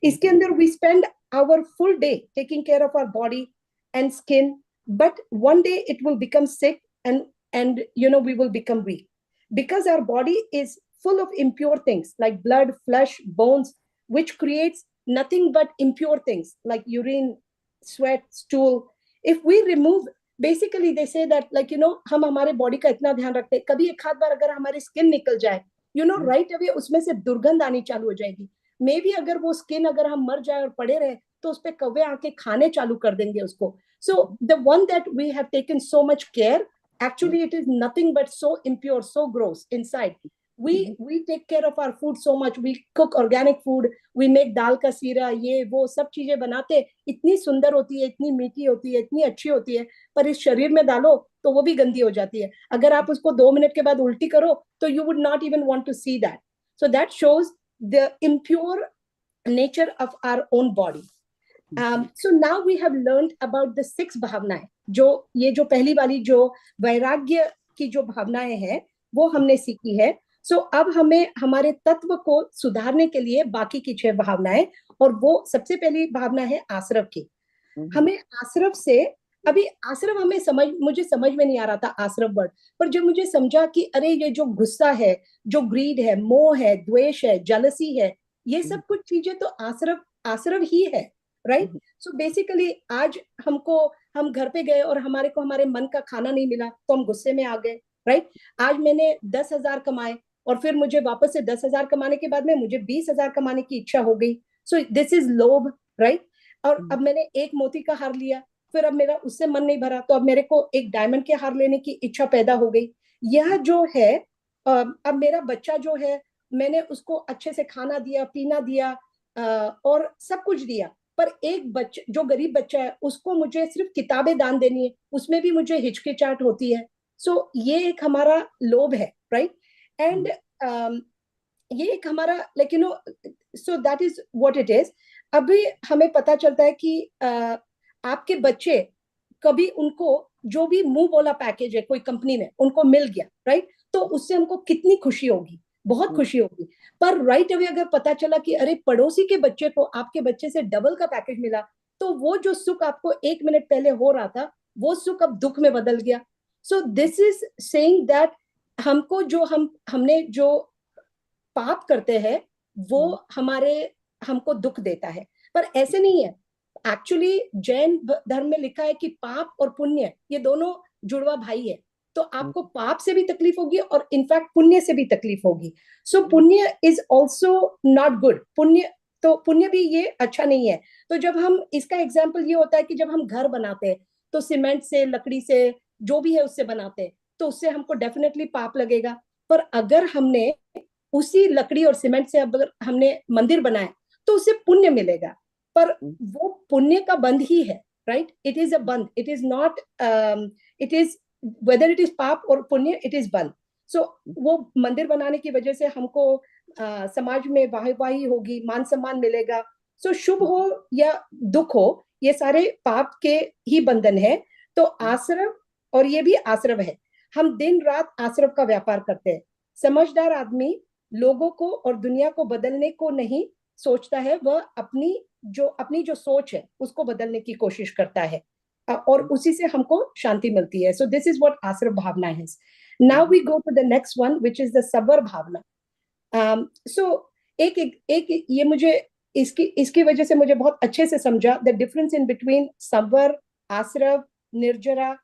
इसके अंदर we spend our full day taking care of our body and skin, but one day it will become sick, and you know we will become weak because our body is full of impure things like blood, flesh, bones, which creates nothing but impure things like urine, sweat, stool. If we remove, basically they say that like you know हम हमारे body का इतना ध्यान रखते हैं, कभी एक आध बार अगर हमारी स्किन निकल जाए यू नो राइट अवे उसमें से दुर्गंध आनी चालू हो जाएगी। मे बी अगर वो स्किन अगर हम मर जाए और पड़े रहे तो उस पर कौवे आके खाने चालू कर देंगे उसको। So the one that we have taken so much care, actually it is nothing but so impure, so gross inside. We take care of our food so much. We cook organic food. We make दाल का सीरा, ये वो सब चीजें बनाते, इतनी सुंदर होती है, इतनी मीठी होती है, इतनी अच्छी होती है, पर इस शरीर में डालो तो वो भी गंदी हो जाती है। अगर आप उसको 2 मिनट के बाद उल्टी करो तो you would not even want to see that. So that shows the impure nature of our own body. So now we have learned about the 6 भावनाएं, जो ये जो पहली वाली जो वैराग्य की जो भावनाएं हैं वो हमने सीखी है। सो अब हमें हमारे तत्व को सुधारने के लिए बाकी की 6 भावनाएं, और वो सबसे पहली भावना है आश्रव की। हमें आश्रव से, अभी आश्रव हमें मुझे समझ में नहीं आ रहा था आश्रव वर्ड, पर जब मुझे समझा कि अरे ये जो गुस्सा है, जो ग्रीड है, मोह है, द्वेष है, जेलसी है, ये सब कुछ चीजें तो आश्रव आश्रव ही है, राइट। सो बेसिकली आज हम घर पे गए और हमारे को हमारे मन का खाना नहीं मिला तो हम गुस्से में आ गए, राइट। आज मैंने 10,000 कमाए और फिर मुझे वापस से 10,000 कमाने के बाद में मुझे 20,000 कमाने की इच्छा हो गई, सो दिस इज लोभ, राइट। और अब मैंने एक मोती का हार लिया, फिर अब मेरा उससे मन नहीं भरा तो अब मेरे को एक डायमंड के हार लेने की इच्छा पैदा हो गई। यह जो है अब मेरा बच्चा जो है, मैंने उसको अच्छे से खाना दिया, पीना दिया और सब कुछ दिया, पर एक बच्चा जो गरीब बच्चा है उसको मुझे सिर्फ किताबें दान देनी है, उसमें भी मुझे हिचकिचाहट होती है। सो ये एक हमारा लोभ है, राइट। एंड ये एक हमारा like you know, so that is what it is. अभी हमें पता चलता है कि आपके बच्चे कभी उनको जो भी मुंह बोला पैकेज है कोई कंपनी में उनको मिल गया, राइट, तो उससे हमको कितनी खुशी होगी, बहुत खुशी होगी। पर राइट अवे अगर पता चला कि अरे पड़ोसी के बच्चे को आपके बच्चे से डबल का पैकेज मिला, तो वो जो सुख आपको 1 मिनट पहले हो रहा था वो सुख अब दुख में बदल गया। सो दिस इज सेइंग दैट हमको जो हमने जो पाप करते हैं वो हमको दुख देता है, पर ऐसे नहीं है। एक्चुअली जैन धर्म में लिखा है कि पाप और पुण्य ये दोनों जुड़वा भाई है, तो आपको पाप से भी तकलीफ होगी और इनफैक्ट पुण्य से भी तकलीफ होगी। सो पुण्य इज ऑल्सो नॉट गुड, पुण्य भी ये अच्छा नहीं है। तो जब हम इसका एग्जाम्पल ये होता है कि जब हम घर बनाते हैं तो सीमेंट से, लकड़ी से, जो भी है उससे बनाते हैं, तो उससे हमको डेफिनेटली पाप लगेगा। पर अगर हमने उसी लकड़ी और सीमेंट से अगर हमने मंदिर बनाया तो उससे पुण्य मिलेगा, पर वो पुण्य का बंध ही है, राइट। इट इज अ बंध, it is not, it is whether it is पाप और पुण्य, इट इज बंध। सो वो मंदिर बनाने की वजह से हमको समाज में वाहवाही होगी, मान सम्मान मिलेगा। सो शुभ हो या दुख हो, ये सारे पाप के ही बंधन है। तो आश्रव, और ये भी आश्रव है, हम दिन रात आश्रव का व्यापार करते हैं। समझदार आदमी लोगों को और दुनिया को बदलने को नहीं सोचता है, वह अपनी जो सोच है उसको बदलने की कोशिश करता है और उसी से हमको शांति मिलती है। सो दिस इज व्हाट आश्रव भावना है। Now we go to the next one which is the सबर भावना। सो एक ये मुझे इसकी वजह से मुझे बहुत अच्छे से समझा द डिफरेंस इन बिटवीन सबर, आश्रव, निर्जरा।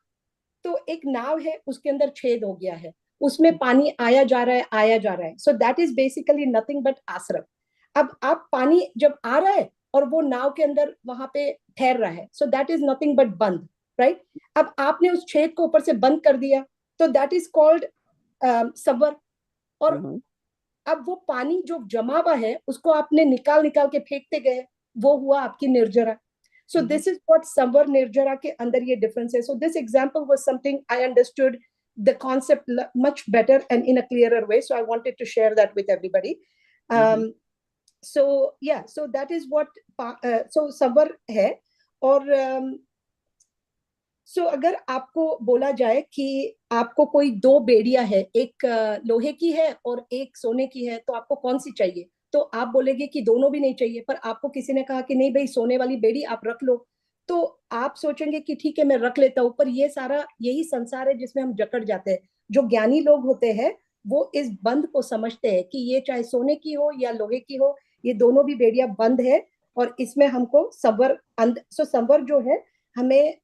तो एक नाव है, उसके अंदर छेद हो गया है, उसमें पानी आया जा रहा है, so that is basically nothing but ashrav. अब आप पानी जब आ रहा है और वो नाव के अंदर वहां पे ठहर रहा है, so that is nothing but बंद, राइट। अब आपने उस छेद को ऊपर से बंद कर दिया तो दैट इज कॉल्ड सबर। और हम्म अब वो पानी जो जमा हुआ है उसको आपने निकाल निकाल के फेंकते गए, वो हुआ आपकी निर्जरा। सो दिस इज व्हाट संवर निर्जरा के अंदर ये डिफरेंस है। So this example was something I understood the concept much better and in a clearer way, so I wanted to share that with everybody. um, so yeah, so that is what so sabar hai. और सो अगर आपको बोला जाए कि आपको कोई दो बेड़ियां है, एक लोहे की है और एक सोने की है, तो आपको कौन सी चाहिए? तो आप बोलेंगे कि दोनों भी नहीं चाहिए, पर आपको किसी ने कहा कि नहीं भाई सोने वाली बेड़ी आप रख लो, तो आप सोचेंगे कि ठीक है मैं रख लेता हूँ। पर ये सारा यही संसार है जिसमें हम जकड़ जाते हैं। जो ज्ञानी लोग होते हैं वो इस बंध को समझते हैं कि ये चाहे सोने की हो या लोहे की हो, ये दोनों भी बेड़ियां बंद है, और इसमें हमको संवर सो संवर जो है हमें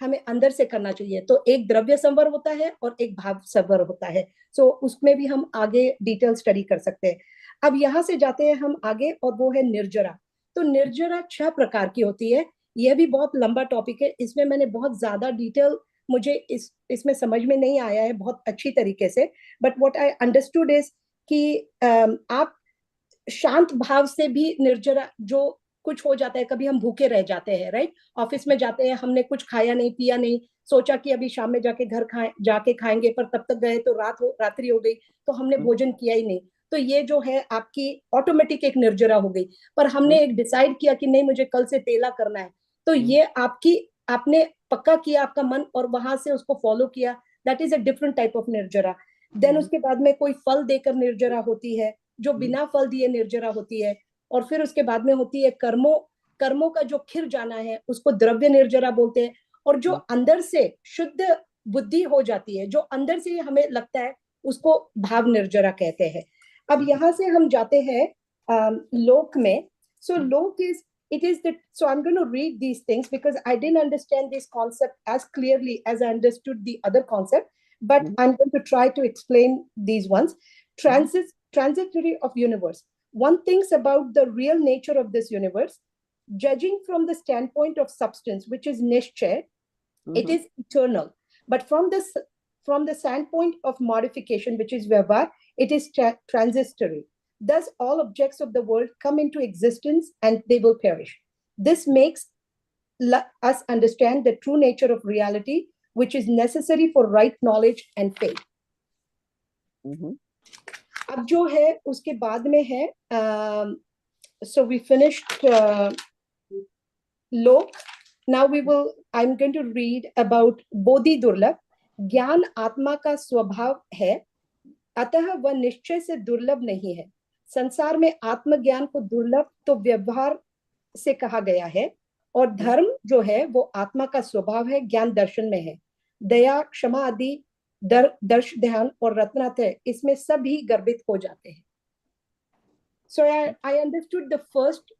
हमें अंदर से करना चाहिए। तो एक द्रव्य संवर होता है और एक भाव संवर होता है। सो उसमें भी हम आगे डिटेल स्टडी कर सकते हैं। अब यहाँ से जाते हैं हम आगे, और वो है निर्जरा। तो निर्जरा 6 प्रकार की होती है। यह भी बहुत लंबा टॉपिक है, इसमें मैंने बहुत ज्यादा डिटेल मुझे इसमें समझ में नहीं आया है बहुत अच्छी तरीके से। But what I understood is कि आप शांत भाव से भी निर्जरा, जो कुछ हो जाता है, कभी हम भूखे रह जाते हैं, राइट? ऑफिस में जाते हैं, हमने कुछ खाया नहीं पिया नहीं, सोचा कि अभी शाम में जाके घर जाके खाएंगे, पर तब तक गए तो रात्रि हो गई, तो हमने भोजन किया ही नहीं। तो ये जो है आपकी ऑटोमेटिक एक निर्जरा हो गई। पर हमने एक डिसाइड किया कि नहीं मुझे कल से तेला करना है, तो ये आपकी आपने पक्का किया आपका मन और वहां से उसको फॉलो किया, that is a different type of nirjara. देन उसके बाद में कोई फल देकर निर्जरा होती है, जो बिना फल दिए निर्जरा होती है। और फिर उसके बाद में होती है कर्मों कर्मों का जो खिर जाना है उसको द्रव्य निर्जरा बोलते हैं। और जो अंदर से शुद्ध बुद्धि हो जाती है, जो अंदर से हमें लगता है, उसको भाव निर्जरा कहते हैं। अब यहाँ से हम जाते हैं लोक में। सो लोक is it is that, so I'm going to read these things because I didn't understand this concept as clearly as I understood the other concept, but I'm going to try to explain these ones. Transitory of universe. One thinks about the real nature of this universe, judging from the standpoint of substance, which is nishchay, it is eternal. But from the standpoint of modification, which is vyavhar, it is transitory. Thus, all objects of the world come into existence and they will perish. This makes us understand the true nature of reality, which is necessary for right knowledge and faith. अब जो है उसके बाद में है so we finished lok. Now I'm going to read about bodhi दुर्लभ. ज्ञान आत्मा का स्वभाव है, अतः वह निश्चय से दुर्लभ नहीं है। संसार में आत्मज्ञान को दुर्लभ तो व्यवहार से कहा गया है, और धर्म जो है वो आत्मा का स्वभाव है, ज्ञान दर्शन में है। दया क्षमा आदि दर्श ध्यान और रत्नात्रय इसमें सभी गर्भित हो जाते हैं। So I understood the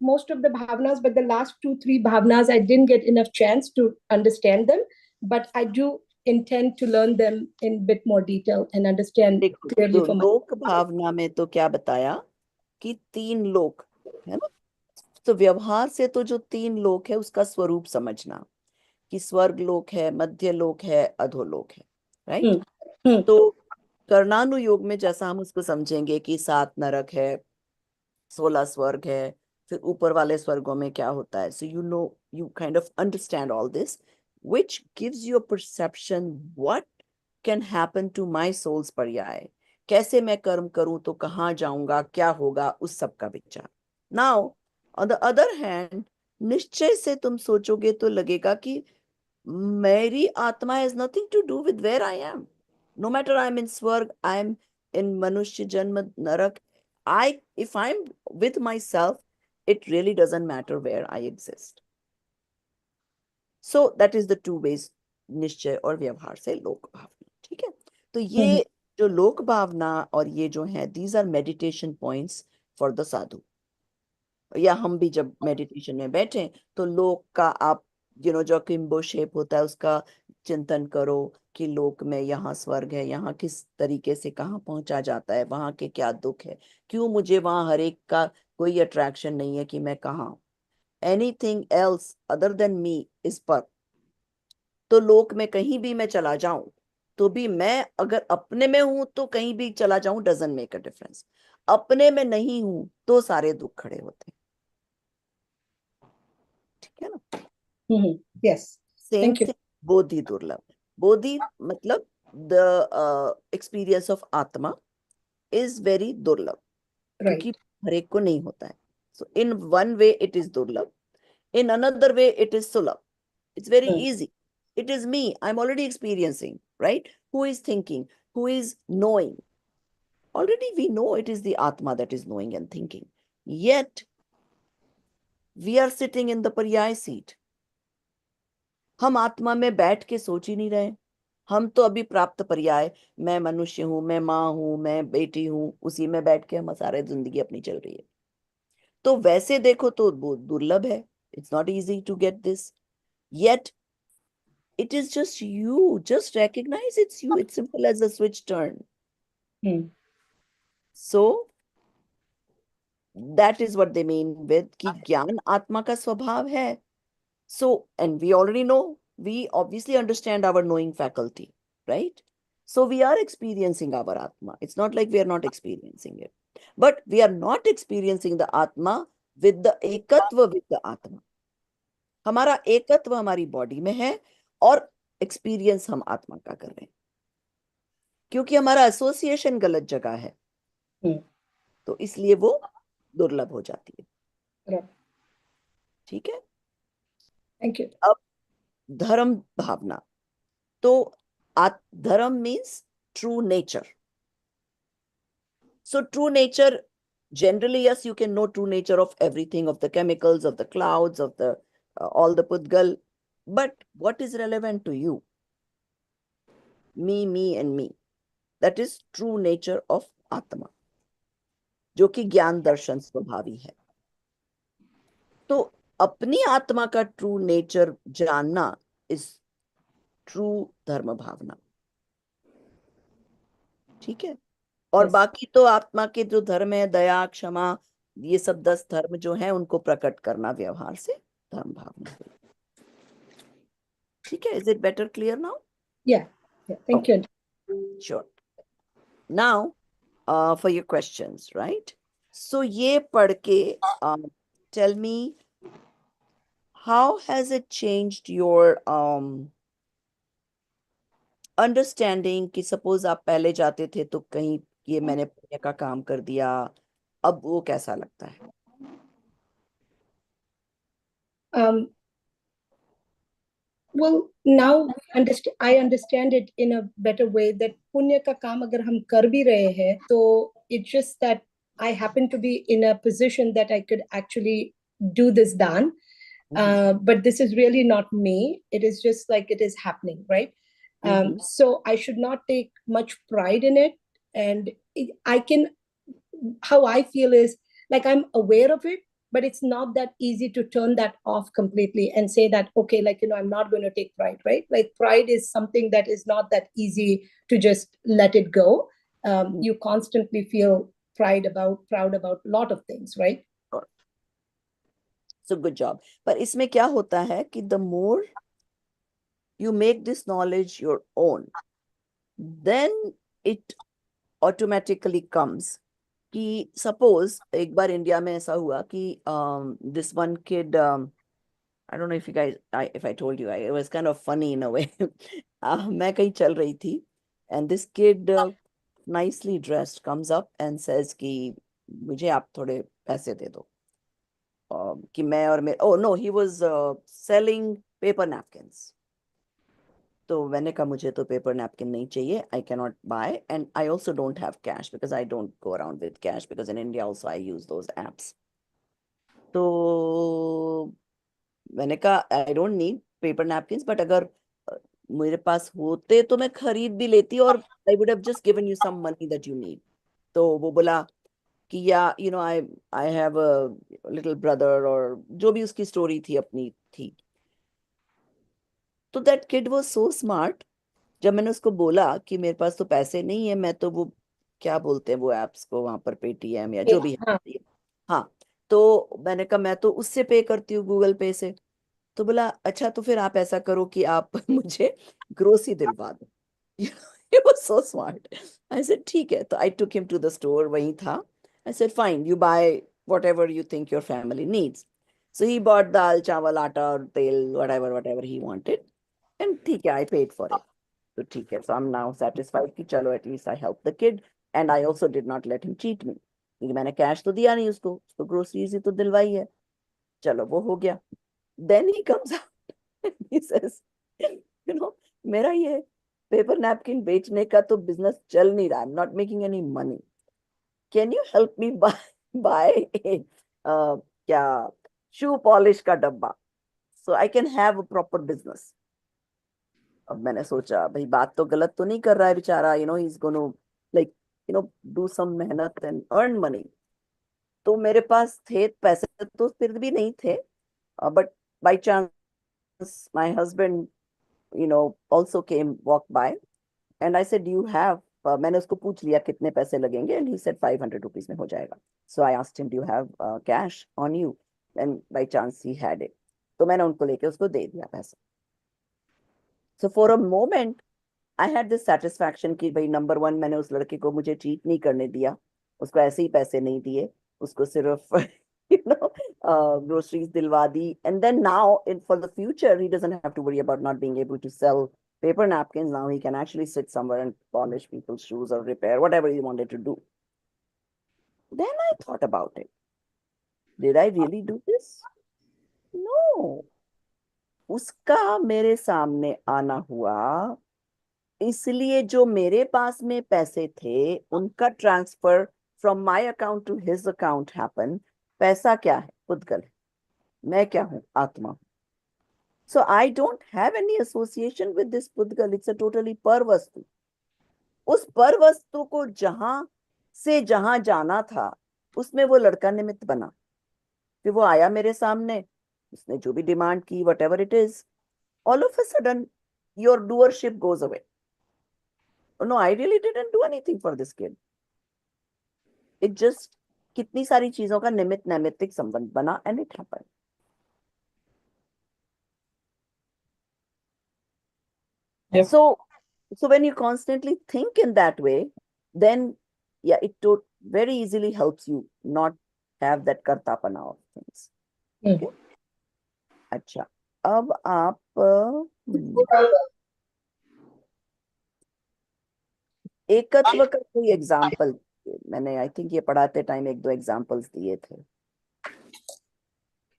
most of the bhavnas, but the last 2-3 bhavnas I didn't get enough chance to understand them, but I do intend to learn them in bit more detail and understand clearly तो for लोक भावना में तो क्या बताया कि 3 लोक है ना। तो व्यवहार से तो जो 3 लोक है उसका स्वरूप समझना कि स्वर्ग लोक है, मध्य लोक है, अधोलोक है, राइट। तो कर्णानुयोग में जैसा हम उसको समझेंगे कि 7 नरक है, 16 स्वर्ग है, फिर ऊपर वाले स्वर्गों में क्या होता है। So you kind of understand all this which gives you a perception what can happen to my soul's पर्याय, कैसे मैं कर्म करूं तो कहाँ जाऊंगा, क्या होगा, उस सब का विचार। Now on the other hand, निश्चय से तुम सोचोगे तो लगेगा कि मेरी आत्मा has nothing to do with where I am, no matter I am in swarg, I am in manushya janam narak, I if I am with myself, it really doesn't matter where I exist. So that is the two ways, निश्चय और व्यवहार से लोक भावना। ठीक है, तो ये जो लोक भावना और ये जो है, these are meditation points for the sadhu. या हम भी जब मेडिटेशन में बैठे तो लोक का आप जो किम्बो शेप होता है उसका चिंतन करो कि लोक में यहाँ स्वर्ग है, यहाँ किस तरीके से कहाँ पहुंचा जाता है, वहां के क्या दुख है, क्यों मुझे वहां हर एक का कोई अट्रैक्शन नहीं है कि मैं कहाँ, anything else other than me is पर। तो लोक में कहीं भी मैं चला जाऊं तो भी मैं अगर अपने में हूं तो कहीं भी चला जाऊं, डजंट मेक अ डिफरेंस। अपने में नहीं हूं तो सारे दुख खड़े होते हैं। ठीक है ना? Yes. Same Thank you. Thing, बोधि दुर्लभ है। बोधि मतलब the experience of atma is very durlabh, क्योंकि Right. हर एक को नहीं होता है। So in one way it is durlabh, in another way it is sulabh. It's very Hmm. easy. It is me, I'm already experiencing, right? Who is thinking, who is knowing? Already we know it is the atma that is knowing and thinking, yet we are sitting in the paryay seat. हम आत्मा में बैठ के सोच ही नहीं रहे। हम तो अभी प्राप्त पर्याय, मैं मनुष्य हूं, मैं माँ हूं, मैं बेटी हूं, उसी में बैठ के हम सारे जिंदगी अपनी चल रही है। तो वैसे देखो तो वो दुर्लभ है। It's not easy to get this, yet it is just you. Just recognize it's you. It's simple as a switch turn. Hmm. So that is what they mean with कि ज्ञान आत्मा का स्वभाव है. So, and we already know, we obviously understand our knowing faculty, right? So we are experiencing our Atma. It's not like we are not experiencing it. But we are not experiencing the Atma with the ekatva with the Atma. हमारा एकत्व हमारी body में है और experience हम आत्मा का कर रहे हैं, क्योंकि हमारा एसोसिएशन गलत जगह है, Hmm. तो इसलिए वो दुर्लभ हो जाती है। Right. ठीक है? Thank you. अब धर्म भावना, तो धर्म means true nature. So true nature, generally, yes, you can know true nature of everything, of the chemicals, of the clouds, of the all the pudgal. But what is relevant to you? Me, and me. That is true nature of Atma, जो कि ज्ञान दर्शन स्वभावी है। तो अपनी आत्मा का true nature जानना is true धर्म भावना। ठीक है? और Yes. बाकी तो आत्मा के जो धर्म है, दया, क्षमा, ये सब 10 धर्म जो हैं उनको प्रकट करना व्यवहार से धर्म भावना हुई। ठीक है? Is it better clear now? Yeah. Yeah. Thank you. Sure. Now for your questions, right? So ये पढ़ के tell me, how has it changed your understanding? कि सपोज आप पहले जाते थे तो कहीं ये मैंने पुण्य का काम कर दिया, अब वो कैसा लगता है? Um, well, now I understand it in a better way that पुण्य का काम अगर हम कर भी रहे हैं तो it's just that I happen to be in a position that I could actually do this dan. But this is really not me. It is just like it is happening, right? So I should not take much pride in it. And I can, how I feel is like I'm aware of it, but it's not that easy to turn that off completely and say that, okay, like, I'm not going to take pride, right? Like pride is something that is not that easy to just let it go. You constantly feel proud about a lot of things, right? So good job. पर इसमें क्या होता है कि the more you make this knowledge your own, then it automatically comes. कि suppose एक बार India में ऐसा हुआ कि this one kid, I don't know if you guys, if I told you, it was kind of funny in a way. मैं कहीं चल रही थी and this kid, nicely dressed, comes up and says कि मुझे आप थोड़े पैसे दे दो। कि मैं और मेरे, oh no, he was selling paper napkins. तो मैंने कहा मुझे तो पेपर नैपकिन नहीं चाहिए, I can not buy, and I also don't have cash because I don't go around with cash because in India also I use those apps. तो मैंने कहा I don't need paper napkins, but अगर मेरे पास होते तो मैं खरीद भी लेती, और I would have just given you some money that you need. तो वो बोला कि yeah I have a little brother, और जो भी उसकी स्टोरी थी अपनी थी। तो that kid was so smart. जब मैंने उसको बोला कि मेरे पास तो पैसे नहीं है, मैं तो वो क्या बोलते हैं वो एप्स को वहां पर, पेटीएम या जो भी हाँ. है, हाँ, तो मैंने कहा मैं तो उससे पे करती हूँ, गूगल पे से। तो बोला अच्छा, तो फिर आप ऐसा करो कि आप मुझे ग्रोसरी दिलवा दो। He was so smart. I said, ठीक है. So I took him to the store, वहीं था. I said, fine, you buy whatever you think your family needs. So he bought dal, chawal, atta, tel, whatever he wanted. And ठीक है, I paid for it. So ठीक है. So I'm now satisfied कि चलो at least I helped the kid. And I also did not let him cheat me. क्योंकि मैंने cash तो दिया नहीं उसको ग्रोसरीज ही तो दिलवाई है. चलो वो हो गया. Then he comes out and he says, मेरा ये पेपर नैपकिन बेचने का तो बिजनेस चल नहीं रहा. I am not making any money. Can you help me buy क्या शू पॉलिश का डब्बा so I can have a proper business. अब मैंने सोचा भाई बात तो गलत तो नहीं कर रहा है बेचारा. He is gonna like do some मेहनत एंड अर्न मनी. तो मेरे पास थे पैसे तो फिर भी नहीं थे. But by chance my husband also came walk by and I said do you have मैंने उसको पूछ लिया कितने पैसे लगेंगे and he said 500 rupees में हो जाएगा. So I asked him do you have cash on you and by chance he had it. तो मैंने उनको लेके उसको दे दिया पैसा. So for a moment I had this satisfaction कि भाई नंबर वन मैंने उस लड़के को मुझे चीट नहीं करने दिया. उसको ऐसे ही पैसे नहीं दिए. उसको सिर्फ groceries दिलवा दी. And then now for the future he doesn't have to worry about not being able to sell paper napkins. Now he can actually sit somewhere and polish people's shoes or repair whatever he wanted to do. Then I thought about it. Did I really do this? No. उसका मेरे सामने आना हुआ इसलिए जो मेरे पास में पैसे थे उनका transfer from my account to his account happen. पैसा क्या है? पुद्गल है. मैं क्या हूं? आत्मा. So I don't have any association with this pudgal. It's a totally par vastu. उस पर वस्तु को जहां से जहां जाना था उसमें वो लड़का निमित्त बना. फिर वो आया मेरे सामने. उसने जो भी डिमांड की whatever it is all of a sudden your doership goes away. No I really didn't do anything for this kid. It just कितनी सारी चीजों का निमित्त नैमित्तिक संबंध बना and it happened. Yep. So when you constantly think in that way, then yeah, very easily helps you not have that kartapana of things. Okay? अच्छा. अब आप एकत्व का कोई एग्जाम्पल. मैंने आई थिंक ये पढ़ाते टाइम एक दो एग्जाम्पल्स दिए थे.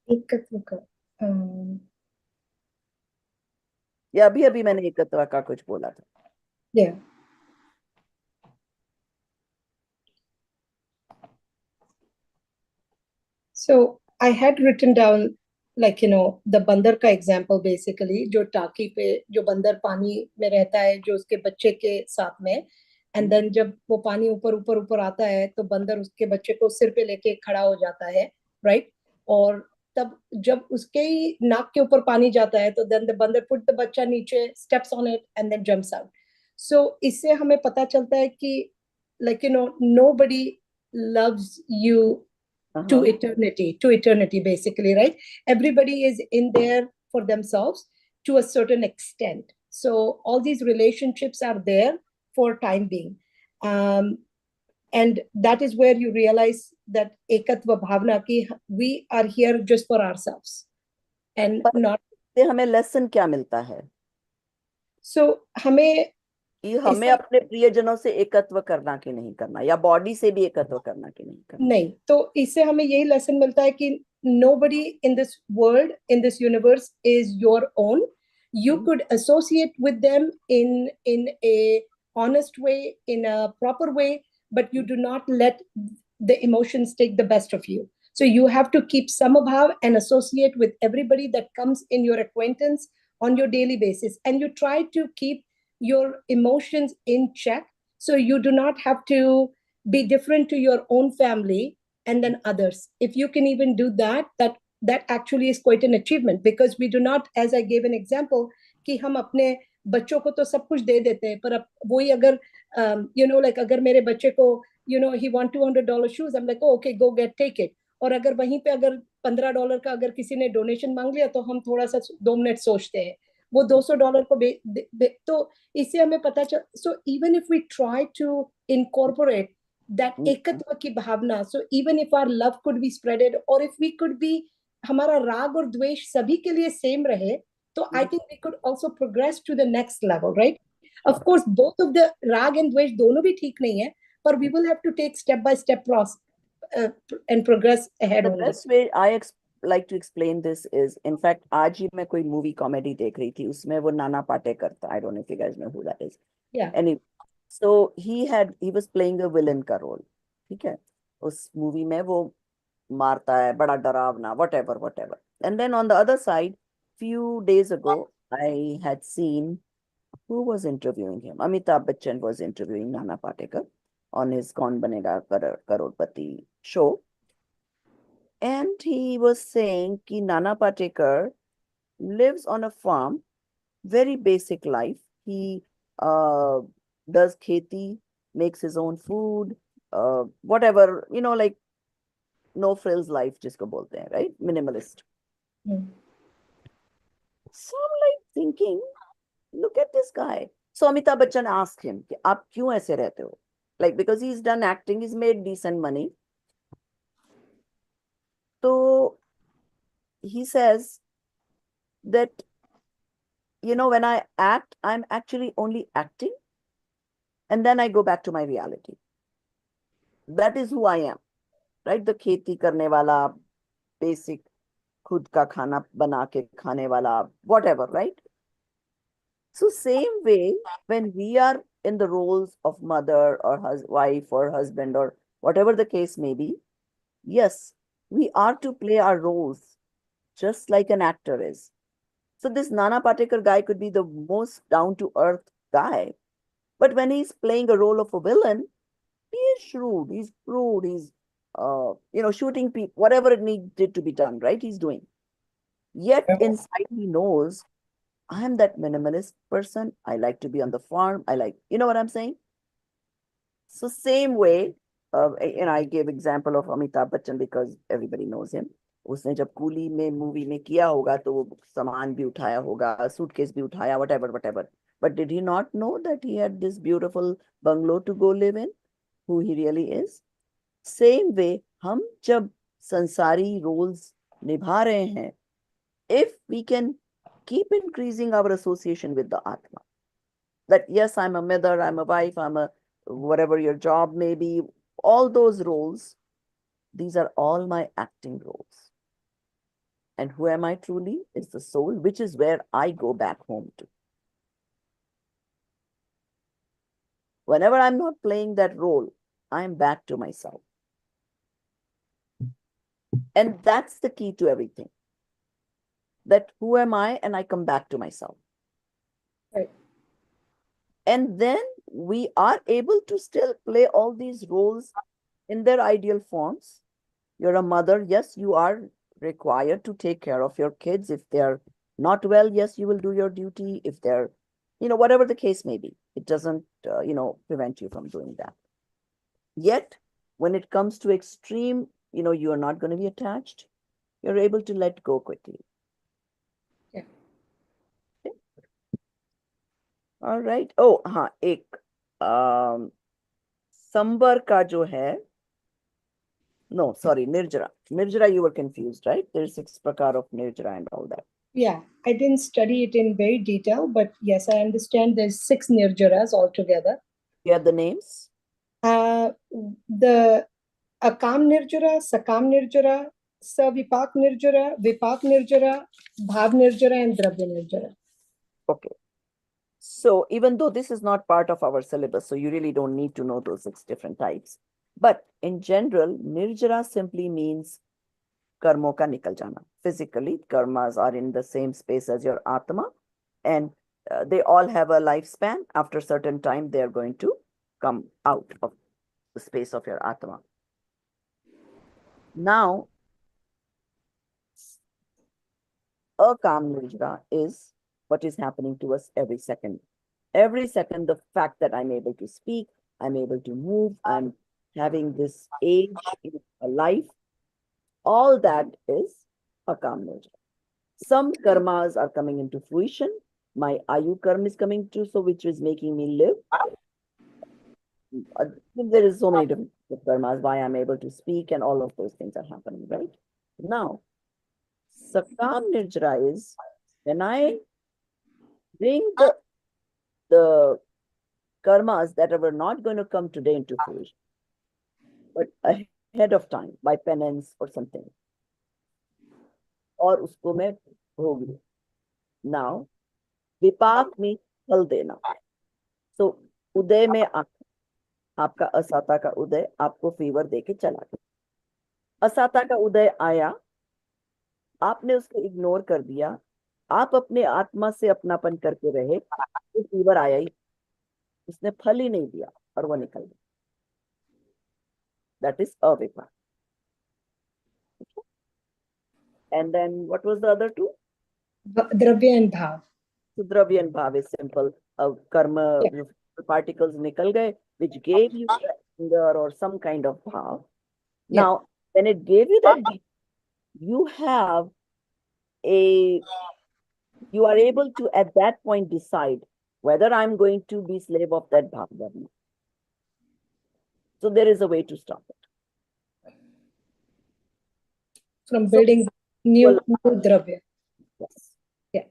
एकत्व का या अभी अभी मैंने एकत्व का कुछ बोला था. yeah. So I had written down like the बंदर का example basically जो टाकी पे जो बंदर पानी में रहता है जो उसके बच्चे के साथ में. एंड देन जब वो पानी ऊपर ऊपर ऊपर आता है तो बंदर उसके बच्चे को सिर पे लेके खड़ा हो जाता है. राइट. और तब जब उसके ही नाक के ऊपर पानी जाता है तो then the bandar put the bachcha नीचे steps on it and then jumps out. So इससे हमें पता चलता है कि like nobody loves you to eternity basically, right? Everybody is in there for themselves to a certain extent. So all these relationships are there for time being, and that is where you realize that ekatva bhavna ki we are here just for ourselves and not. से हमें lesson क्या मिलता है? So हमें हमें अपने प्रियजनों से एकत्व करना कि नहीं करना या बॉडी से भी एकत्व करना कि नहीं करना. नहीं. तो इससे हमें यही लेसन मिलता है कि nobody in this world, in this universe is your own. You could associate with them in a honest way, in a proper way, but you do not let the emotions take the best of you. So you have to keep samabhav and associate with everybody that comes in your acquaintance on your daily basis, and you try to keep your emotions in check so you do not have to be different to your own family and then others. If you can even do that actually is quite an achievement, because we do not, as I gave an example, कि हम अपने बच्चों को तो सब कुछ दे देते हैं, पर अब वही अगर like अगर मेरे बच्चे को he want $200 shoes, I'm like, oh, okay, go take it. और अगर वहीं पे अगर $15 का अगर किसी ने डोनेशन मांग लिया तो हम थोड़ा सा 2 मिनट सोचते हैं. वो $200 को तो इससे हमें पता चल, so even if we try to incorporate that एकत्व की भावना, so even if our love could be spreaded, or if we could be, हमारा राग और द्वेष सभी के लिए सेम रहे, तो I think we could also progress to the next level, right? Of course, both of the rag and dvesh दोनों भी ठीक नहीं है, but we will have to take step by step process and progress ahead The only. best way I like to explain this is, in fact, आज ही मैं कोई movie comedy देख रही थी, उसमें वो नाना पाटेकर था. I don't know if you guys know who that is. Yeah. Anyway, so he was playing a villain का role. ठीक है, उस movie में वो मारता है, बड़ा डरावना, whatever. And then on the other side, few days ago, I had seen who was interviewing him. Amitabh Bachchan was interviewing Nana Patekar on his Kaun Banega Crorepati show. And he was saying कि Nana Patekar lives on a farm, very basic life. He does kheti, makes his own food, whatever, like no frills life जिसको बोलते हैं, right? Minimalist. So I'm like thinking, look at this guy. So Amitabh Bachchan asked him कि आप क्यों ऐसे रहते हो? Like, because he's done acting, he's made decent money. So he says that, when I act, I'm actually only acting, and then I go back to my reality. That is who I am, right? The खेती करने वाला, basic, खुद का खाना बना के खाने वाला, whatever, right? So same way, when we are in the roles of mother or wife or husband or whatever the case may be, yes, we are to play our roles just like an actor is. So this Nana Patekar guy could be the most down-to-earth guy, but when he's playing a role of a villain, he is shrewd, he's crude, he's shooting people, whatever it needed to be done, right? He's doing. Yet inside he knows, I am that minimalist person. I like to be on the farm. You know what I'm saying? So same way, I gave example of Amitabh Bachchan because everybody knows him. उसने जब coolie में movie में किया होगा तो वो सामान भी उठाया होगा, सूटकेस भी उठाया, whatever. But did he not know that he had this beautiful bungalow to go live in, who he really is? Same way, हम जब संसारी roles निभा रहे हैं, if we can keep increasing our association with the Atma, that yes, I'm a mother, I'm a wife, I'm a whatever your job may be, all those roles, these are all my acting roles. And who am I truly? Is the soul, which is where I go back home to. Whenever I'm not playing that role, I'm back to myself. And that's the key to everything. That who am I? And I come back to myself. Right. And then we are able to still play all these roles in their ideal forms. You're a mother, yes, you are required to take care of your kids. If they're not well, yes, you will do your duty. If they're, whatever the case may be, it doesn't, prevent you from doing that. Yet, when it comes to extreme, you are not going to be attached. You're able to let go quickly. Yeah. Okay. All right. Oh, हाँ, एक संबर का जो है, no, sorry, Nirjara. Nirjara, you were confused, right? There's 6 prakar of Nirjara and all that. Yeah, I didn't study it in very detail, but yes, I understand there's 6 nirjaras altogether. You have the names? The Akam nirjara, Sakam nirjara, Savipak nirjara, Vipak nirjara, Bhav nirjara, and Dravya nirjara. Okay. So even though this is not part of our syllabus, so you really don't need to know those 6 different types. But in general, Nirjara simply means कर्मों का निकल जाना. Physically, karmas are in the same space as your Atma, and they all have a lifespan. After a certain time, they are going to come out of the space of your Atma. Now, a calm Nirjara is what is happening to us every second. Every second, the fact that I'm able to speak, I'm able to move, I'm having this age, a life, all that is a calm Nirjara. Some karmas are coming into fruition, my Ayu karma is coming true, so which is making me live. There is so many different karmas, why I'm able to speak, and all of those things are happening, right? Now, Sakam Nirjara is when I bring the karmas that were not going to come today into fruition, but ahead of time by penance or something, और उसको मैं भोग लूं. Now, विपाक means फल देना. So, उदय में आपका असाता का उदय आपको फीवर देके चला गया. असाता का उदय आया, आपने उसको इग्नोर कर दिया, आप अपने आत्मा से अपनापन करके रहे, तो फीवर आया ही, उसने फल ही नहीं दिया और वो निकल गया. That is avipa. And then what was the other two? Dravya and bhav. So dravya and bhav is simple. Karma particles nikal gaye, which gave you anger or some kind of bhav. Now, when it gave you that bhav, you are able to at that point decide whether I'm going to be slave of that bhav or not. So there is a way to stop it. From building new dravya. Yes. Yeah.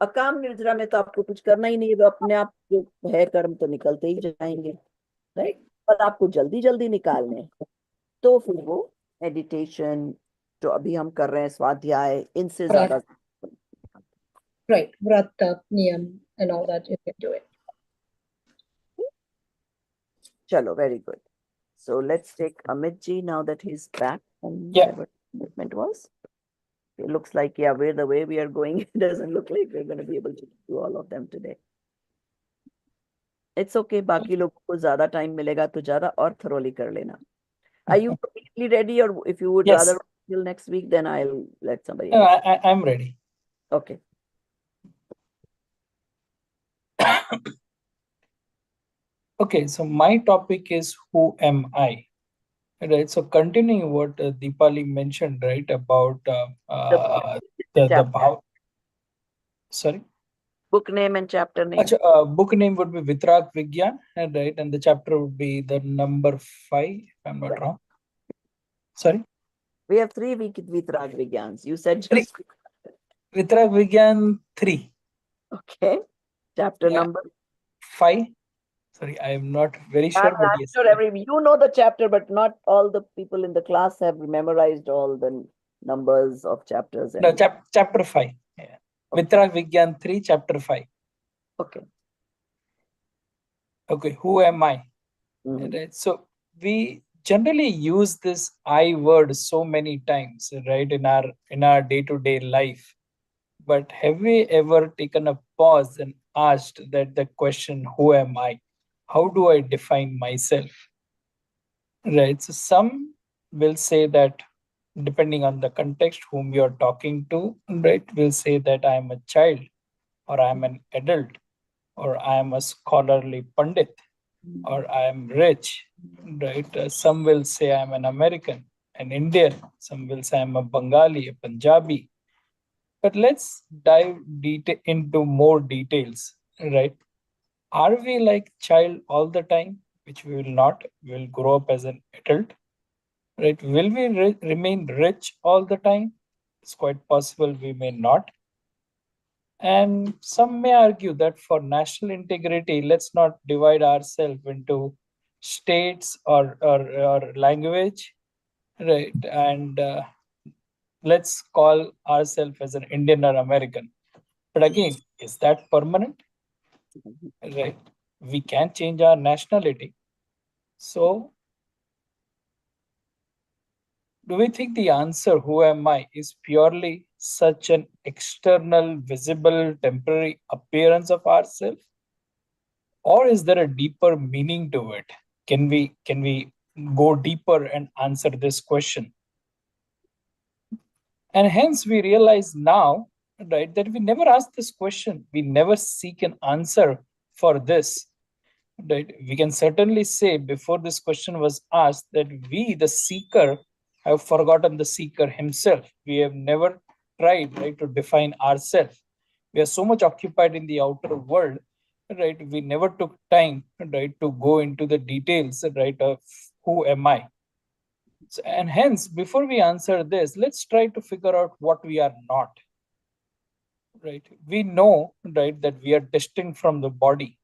अकाम निर्जरा में तो आपको कुछ करना ही नहीं है, वो अपने आप जो है कर्म तो निकलते ही जाएंगे, राइट. पर आपको जल्दी जल्दी निकालने हैं, तो फिर वो मेडिटेशन जो अभी हम कर रहे हैं, स्वाध्याय, इनसे ज्यादा. Right, vrata, niyam, and all that, you can do it. Chalo, very good. So let's take Amit ji now that he's back from whatever commitment was. It looks like, the way we are going, it doesn't look like we're going to be able to do all of them today. It's okay. बाकी लोगों को ज़्यादा time मिलेगा तो ज़्यादा और thoroughly कर लेना. Are you completely ready, or if you would rather wait till next week, then I'll let somebody else. No, I'm ready. Okay. Okay, so my topic is who am I? Right. So continuing what Deepali mentioned, right, about the bhav. Sorry. Book name and chapter name. Book name would be Vitrag Vigyan, right, and the chapter would be the number 5, if I'm not wrong. Sorry. We have 3 Vitrag Vigyans. You said just Vitrag Vigyan 3. Okay. Chapter number 5. Sorry, I am not very sure. I'm but yes. sure you know the chapter, but not all the people in the class have memorized all the numbers of chapters. No, chapter 5. Yeah. Okay. Vitrag Vigyan 3, chapter 5. Okay. Okay, who am I? Right. So we generally use this I word so many times, right, in our day-to-day life. But have we ever taken a pause and asked that the question, who am I? How do I define myself? Right. So some will say that, depending on the context whom you're talking to, right, will say that I am a child, or I am an adult, or I am a scholarly Pandit, or I am rich, right? Some will say I'm an American, an Indian. Some will say I'm a Bengali, a Punjabi. But let's dive into more details, right? Are we like child all the time, which we will not? We will grow up as an adult, right? Will we remain rich all the time? It's quite possible we may not. And some may argue that for national integrity, let's not divide ourselves into states or language, right? And let's call ourselves as an Indian or American. But again, is that permanent? Right? We can change our nationality. So, do we think the answer, who am I, is purely such an external, visible, temporary appearance of ourselves? Or is there a deeper meaning to it? Can we go deeper and answer this question? And hence we realize now, right, that we never ask this question. We never seek an answer for this. Right? We can certainly say before this question was asked that we, the seeker, have forgotten the seeker himself. We have never tried, right, to define ourselves. We are so much occupied in the outer world, right? We never took time, right, to go into the details, right, of who am I. So, and hence, before we answer this, let's try to figure out what we are not. Right? We know, right, that we are distinct from the body,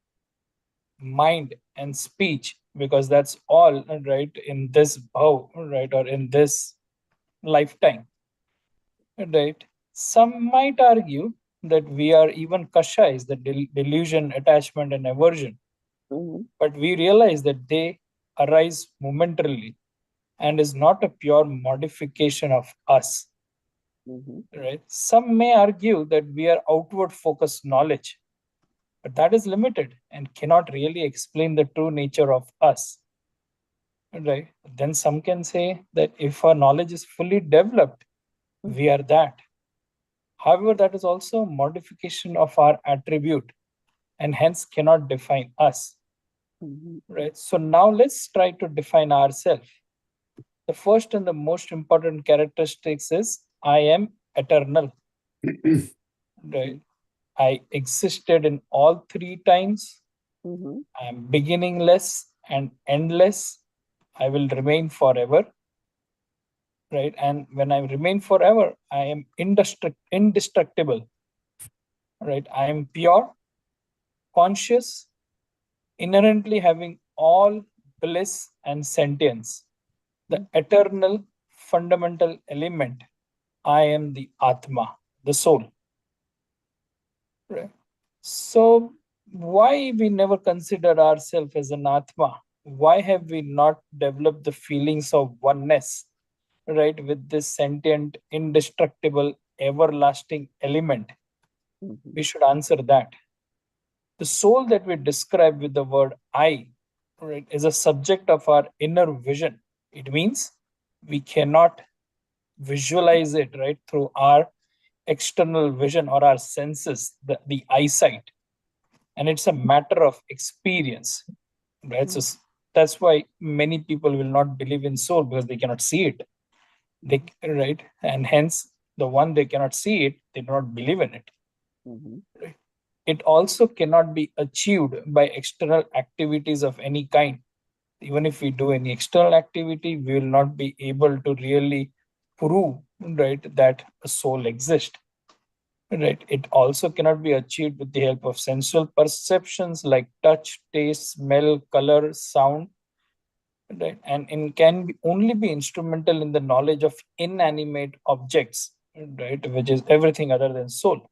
mind, and speech, because that's all, right, in this bhav, right, or in this lifetime. Right? Some might argue that we are even kashais, the delusion, attachment, and aversion. But we realize that they arise momentarily and is not a pure modification of us. Right? Some may argue that we are outward focused knowledge, but that is limited and cannot really explain the true nature of us. Right? Then some can say that if our knowledge is fully developed, we are that. However, that is also a modification of our attribute and hence cannot define us. Right? So now let's try to define ourselves. The first and the most important characteristics is I am eternal. Right? I existed in all three times. I am beginningless and endless. I will remain forever. Right? And when I remain forever, I am indestructible. Right? I am pure, conscious, inherently having all bliss and sentience. The eternal fundamental element. I am the Atma, the soul. Right? So, why we never consider ourselves as an Atma? Why have we not developed the feelings of oneness, right, with this sentient, indestructible, everlasting element? We should answer that. The soul that we describe with the word I, right, is a subject of our inner vision. It means we cannot visualize it, right, through our external vision or our senses, the eyesight. And it's a matter of experience, right? So that's why many people will not believe in soul, because they cannot see it. They, right? And hence, the one they cannot see it, they do not believe in it. Right? It also cannot be achieved by external activities of any kind. Even if we do any external activity, we will not be able to really prove, right, that a soul exists. Right. It also cannot be achieved with the help of sensual perceptions like touch, taste, smell, color, sound. Right. And it can only be instrumental in the knowledge of inanimate objects, right, which is everything other than soul.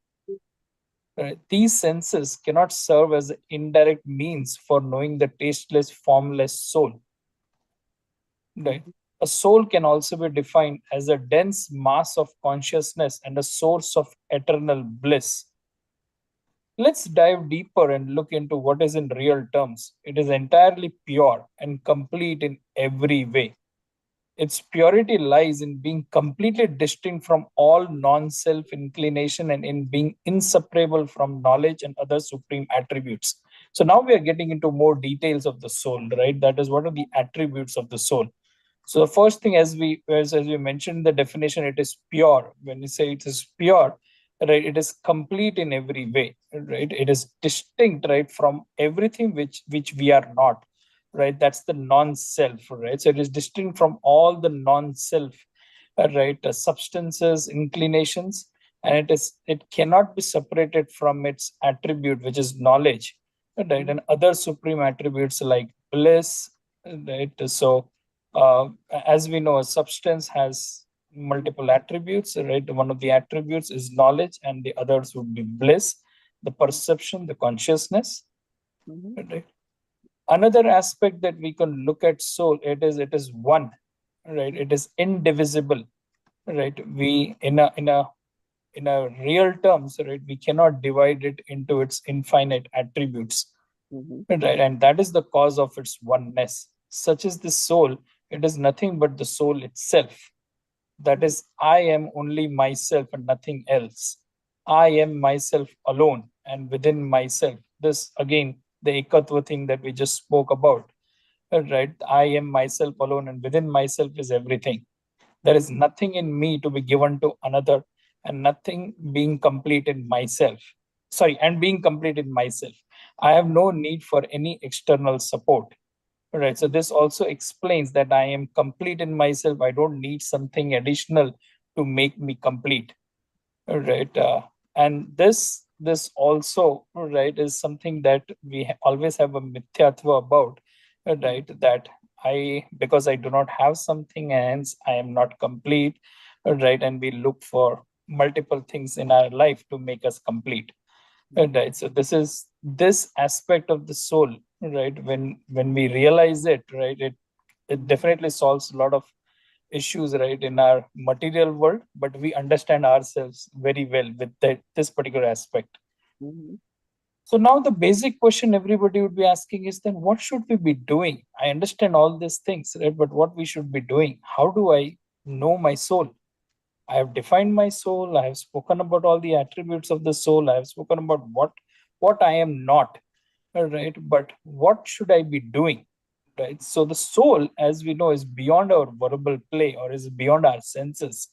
Right. These senses cannot serve as indirect means for knowing the tasteless, formless soul. Right. A soul can also be defined as a dense mass of consciousness and a source of eternal bliss. Let's dive deeper and look into what is in real terms. It is entirely pure and complete in every way. Its purity lies in being completely distinct from all non self inclination and in being inseparable from knowledge and other supreme attributes. So now we are getting into more details of the soul, right? That is, what are the attributes of the soul? So the first thing, as we mentioned the definition, it is pure. When you say it is pure, right, it is complete in every way, right? It is distinct, right, from everything which we are not, right? That's the non-self, right? So it is distinct from all the non-self, right, substances, inclinations, and it cannot be separated from its attribute, which is knowledge, right, and other supreme attributes like bliss, right? So as we know, a substance has multiple attributes, right? One of the attributes is knowledge, and the others would be bliss, the perception, the consciousness. Right? Another aspect that we can look at soul, it is one, right? It is indivisible, right? We in a real terms, right? We cannot divide it into its infinite attributes. Right? And that is the cause of its oneness. Such is the soul. It is nothing but the soul itself. That is, I am only myself and nothing else. I am myself alone and within myself. This again, the ekatva thing that we just spoke about. Right? I am myself alone and within myself is everything. There is nothing in me to be given to another and nothing being complete in myself. and being complete in myself. I have no need for any external support. Right. So this also explains that I am complete in myself. I don't need something additional to make me complete. Right. And this also, right, is something that we always have a mithyatva about, right? That because I do not have something, hence I am not complete, right? And we look for multiple things in our life to make us complete. Right. So this aspect of the soul, right? When we realize it, right, it definitely solves a lot of issues, right, in our material world, but we understand ourselves very well with this particular aspect. Mhm. So now the basic question everybody would be asking is, then what should we be doing? I understand all these things, right? But what we should be doing? How do I know my soul? I have defined my soul. I have spoken about all the attributes of the soul. I have spoken about what I am not, right? But what should I be doing? Right. So the soul, as we know, is beyond our verbal play or is beyond our senses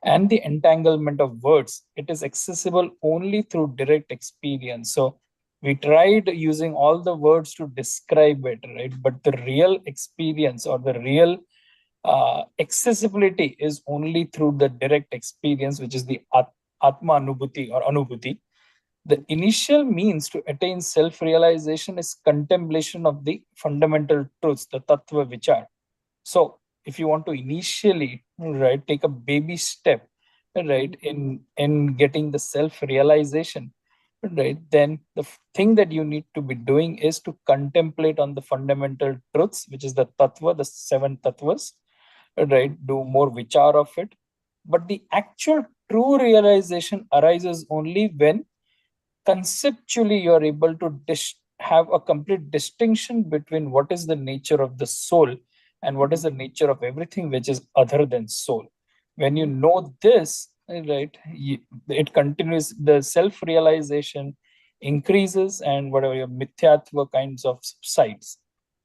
and the entanglement of words. It is accessible only through direct experience. So we tried using all the words to describe it, right? But the real experience or the real accessibility is only through the direct experience, which is the Atma Anubhuti or Anubhuti. The initial means to attain self realization is contemplation of the fundamental truths, the Tattva Vichar. So, if you want to initially, right, take a baby step, right, in getting the self realization, right, then the thing that you need to be doing is to contemplate on the fundamental truths, which is the Tattva, the seven Tattvas, right, do more vichar of it. But the actual true realization arises only when conceptually you're able to have a complete distinction between what is the nature of the soul and what is the nature of everything which is other than soul. When you know this, right, it continues, the self realization increases, and whatever your mithyatva kinds of subsides.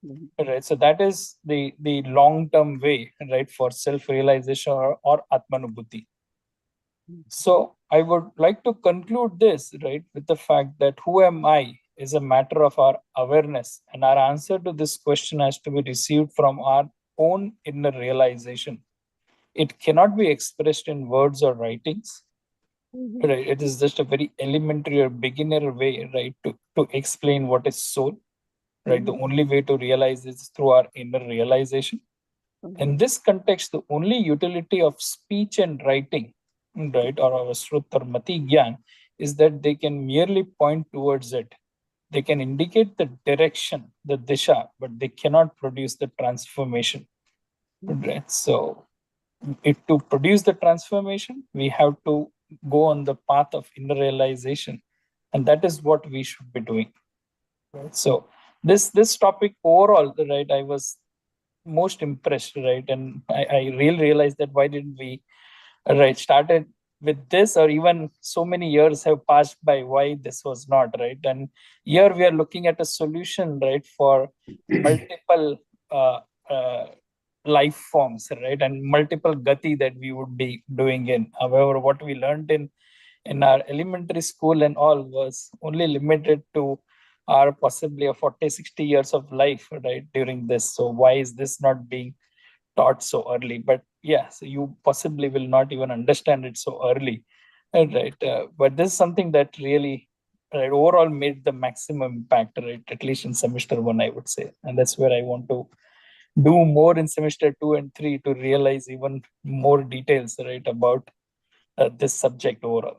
Mhm. Right, so that is the long term way, right, for self realization or atmanubhuti. So I would like to conclude this, right, with the fact that who am I is a matter of our awareness, and our answer to this question has to be received from our own inner realization. It cannot be expressed in words or writings. Mhm. Right, it is just a very elementary or beginner way, right, to explain what is soul. Right, the Mhm. only way to realize is through our inner realization. Mhm. In this context, the only utility of speech and writing, right, or our Srut or Mati Gyan, is that they can merely point towards it. They can indicate the direction, the disha, but they cannot produce the transformation. Right. So, to produce the transformation, we have to go on the path of inner realization, and that is what we should be doing. Right. So, this topic overall, right, I was most impressed, right? And I really realized that why didn't we, right, started with this, or even so many years have passed by, why this was not, right? And here we are looking at a solution, right, for multiple uh, uh, life forms, right, and multiple gati that we would be doing in. However, what we learned in our elementary school and all was only limited to our possibly a 40-60 years of life, right, during this. So why is this not being taught so early? But yeah, so you possibly will not even understand it so early, right? But this is something that really, right, overall made the maximum impact, right, at least in semester one, I would say. And that's where I want to do more in semester two and three to realize even more details, right, about this subject overall.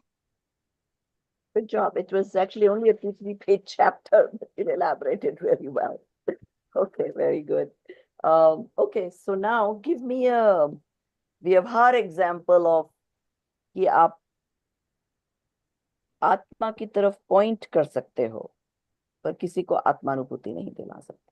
Good job. It was actually only a 2-3 page chapter, but you elaborated really well. Okay, very good. Okay, so now give me a व्यवहार example of कि आप आत्मा की तरफ point कर सकते हो पर किसी को आत्मानुभूति नहीं दिला सकते.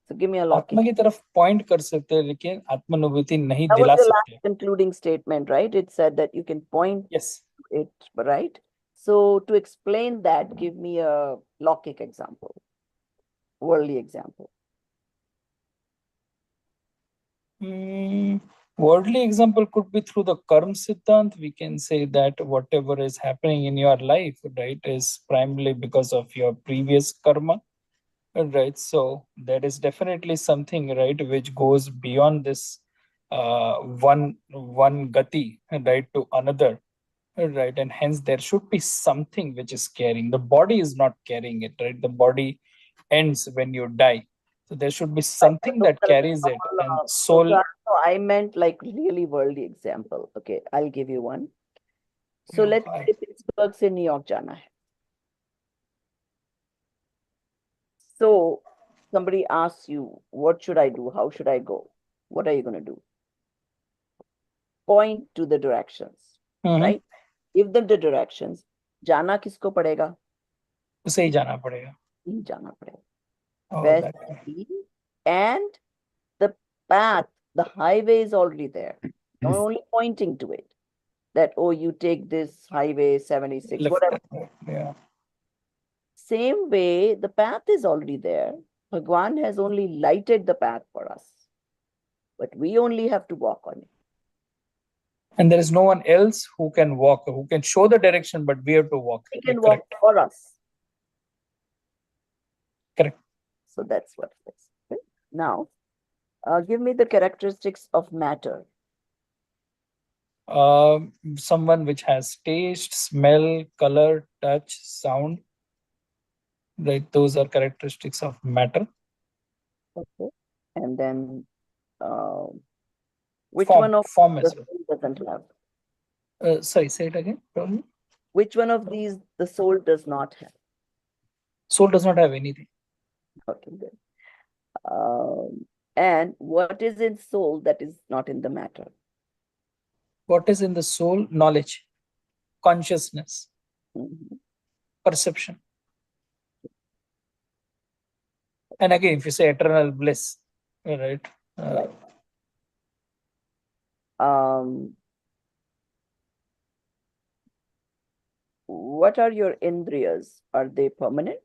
So give me a आत्मा locking. की तरफ पॉइंट कर सकते हैं लेकिन आत्मानुभूति नहीं That was दिला your last सकते. concluding statement, right? It said that you can point Yes. to it, right? So to explain that, give me a locking example, worldly example. Worldly example could be through the Karma Siddhant. We can say that whatever is happening in your life, right, is primarily because of your previous karma, right? So there is definitely something, right, which goes beyond this one gati, right, to another, right? And hence there should be something which is carrying. The body is not carrying it, right? The body ends when you die. So there should be something No, that carries it, and soul. no, I meant like really worldly example. Okay, I'll give you one. So let's say Pittsburgh से New York जाना है. So somebody asks you, what should I do? How should I go? What are you going to do? Point to the directions, right? Give them the directions. जाना किसको पड़ेगा? उसे ही जाना पड़ेगा. ही जाना पड़ेगा. Oh, West that. and the path, the highway is already there. You're only pointing to it. That, oh, you take this highway 76, Left, whatever. yeah. Same way, the path is already there. Bhagwan has only lighted the path for us. But we only have to walk on it. And there is no one else who can walk, who can show the direction, but we have to walk. He can walk for us. Correct. So that's what it is. Okay? Now, give me the characteristics of matter. Someone which has taste, smell, color, touch, sound. Right, those are characteristics of matter. Okay. And then, which Form, one of form the as well. soul doesn't have? Sorry, say it again. Probably. Which one of these the soul does not have? Soul does not have anything. Okay, good. And what is in soul that is not in the matter? What is in the soul? Knowledge, consciousness, perception. And again, if you say eternal bliss, right? What are your indriyas? Are they permanent?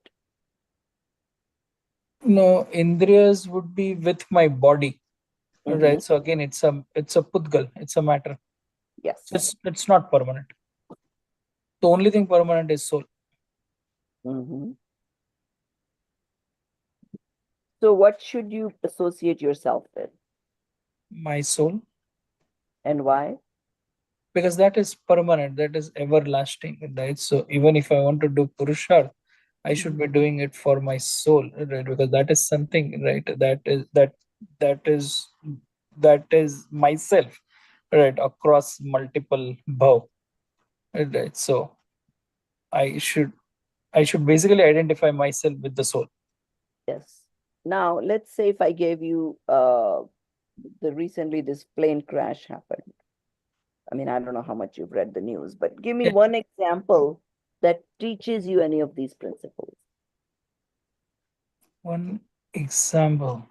No, indriyas would be with my body, right? So again, it's a pudgal, it's a matter. Yes. So it's not permanent. The only thing permanent is soul. So what should you associate yourself with? My soul. And why? Because that is permanent, that is everlasting, right? So even if I want to do Purusharth, I should be doing it for my soul, right? Because that is something, right? That is myself, right? Across multiple bhav, right? So I should basically identify myself with the soul. Yes. Now let's say if I gave you recently this plane crash happened. I mean, I don't know how much you've read the news, but give me one example that teaches you any of these principles. One example.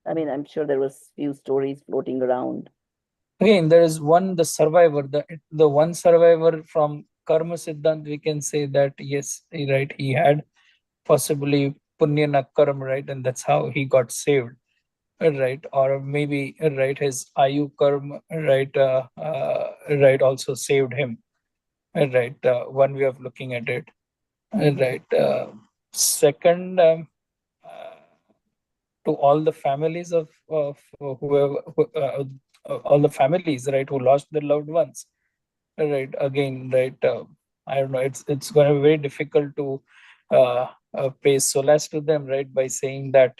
I mean, I'm sure there was few stories floating around. Again, there is one, the survivor, the one survivor from Karma Siddhant, we can say that, yes, right, he had possibly Punya Karma, right, and that's how he got saved, right? Or maybe, right, his Ayu Karma, right, right, also saved him, right? One way of looking at it, right? Second, to all the families of whoever, all the families, right, who lost their loved ones, right? Again, right, I don't know, it's going to be very difficult to pay solace to them, right, by saying that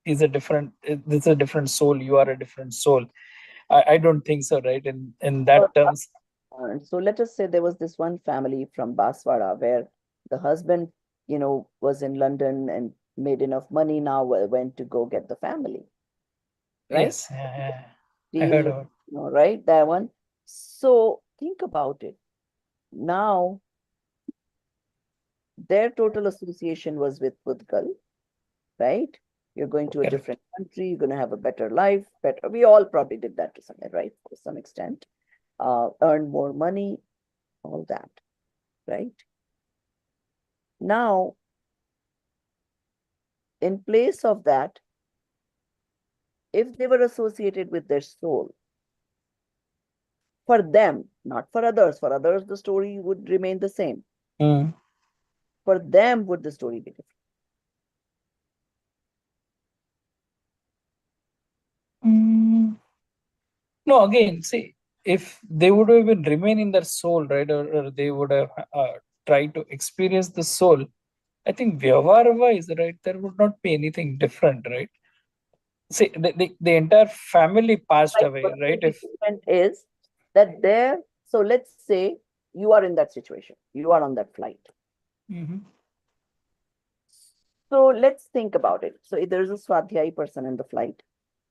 it's a different soul, you are a different soul. I don't think so, right, in that terms. So let us say there was this one family from Baswara where the husband, was in London and made enough money, now went to go get the family. Right? Yes, I heard of it. Right? That one. So think about it. Now, their total association was with Pudgal, right? You're going to a different country, you're going to have a better life, better. We all probably did that to some, right? To some extent. Earn more money, all that, right? Now, in place of that, if they were associated with their soul, for them, not for others, the story would remain the same. Mm. For them, would the story be different? Mm. No, again, see, if they would have even remain in their soul, right, or they would have tried to experience the soul, I think Vyavara-wise, right, there would not be anything different, right? See, the entire family passed Like, away, what right? will be If different is that there, so let's say you are in that situation, you are on that flight. Mhm. So let's think about it. So if there's a Swadhyay person in the flight,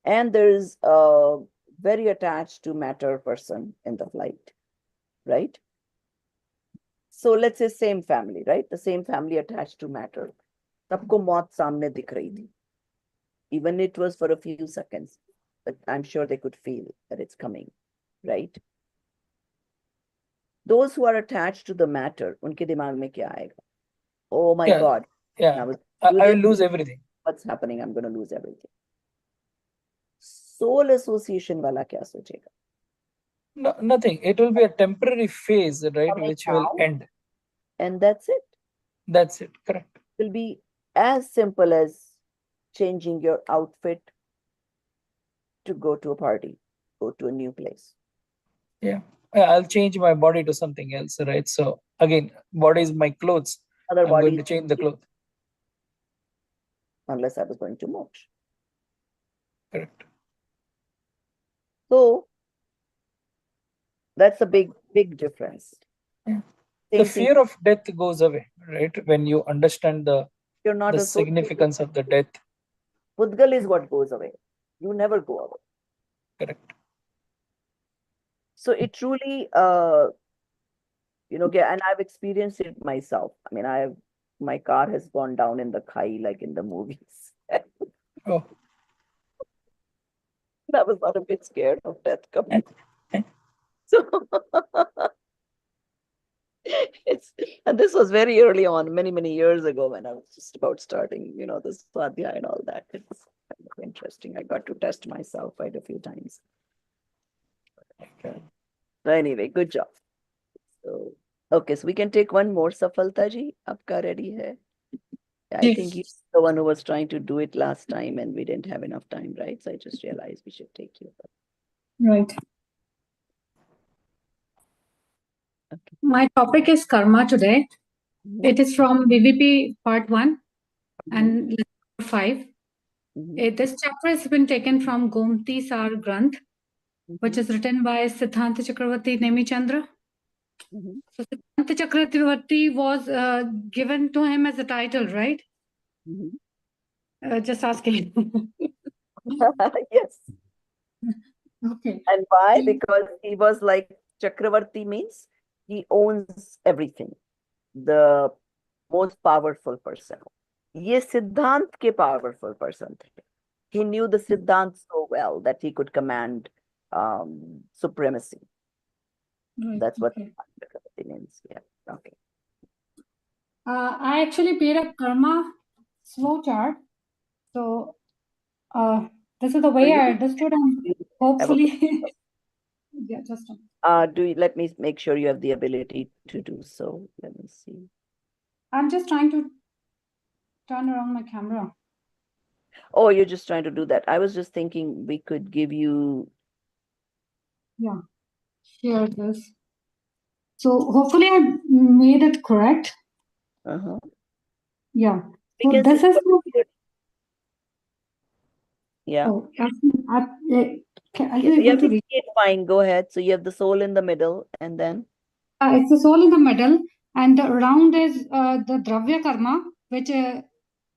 and there's a very attached to matter person in the flight, right? So let's say same family, right? The same family attached to matter. सबको मौत सामने दिख रही थी. Even it was for a few seconds, but I'm sure they could feel that it's coming, right? Those who are attached to the matter, उनके दिमाग में क्या आएगा? Oh my yeah, God, yeah, I was I will within lose everything. what's happening, I'm going to lose everything. Soul association वाला क्या सोचेगा? No, nothing. It will be a temporary phase, right, Coming which will now, end. and that's it. That's it. Correct. It will be as simple as changing your outfit to go to a party, go to a new place. Yeah. I'll change my body to something else, right? So again, body is my clothes. Other I'm going body, to change the clothes. unless I was going to moksha. Correct. So that's a big difference. Yeah. The Same thing, fear of death goes away, right? When you understand you're not the associated. significance of the death. Pudgal is what goes away. You never go away. Correct. So it truly, and I've experienced it myself. I mean, my car has gone down in the khai like in the movies. Oh. I was not a bit scared of death coming. So and this was very early on, many years ago when I was just about starting, this Swadhyaya and all that. It was kind of interesting. I got to test myself quite a few times. Okay. So anyway, good job. So, okay, so we can take one more, Safalta ji. Aapka ready hai? I think you're the one who was trying to do it last time and we didn't have enough time, right? So I just realized we should take you. Right. Okay. My topic is karma today. Mhm. It is from BVP part 1 Mhm. and lesson 5. Mhm. This chapter has been taken from Gomti Sar Granth, which Mhm. is written by Siddhanta Chakravarti Nemichandra. Mhm. So Siddhanta Chakravarti was given to him as a title, right? Mhm. Just asking. Yes. Okay. And why? Because he was like Chakravarti means he owns everything. The most powerful person. ये सिद्धांत के powerful person थे. He knew the Siddhant so well that he could command supremacy. Right. That's what Okay. Chakravarti means. Yeah. Okay. I actually made a karma flow chart. So this is the way I understood, and You have a- hopefully, yeah, just a let me make sure you have the ability to do so. Let me see. I'm just trying to turn around my camera. Oh, you're just trying to do that. I was just thinking we could give you. Yeah, here it is. So hopefully I made it correct. Uh-huh. Yeah. We So can this see. is Yeah. oh, are you You able have to to read? see it fine. Go ahead. So you have the soul in the middle, and then. It's the soul in the middle, and around is the dravya karma, which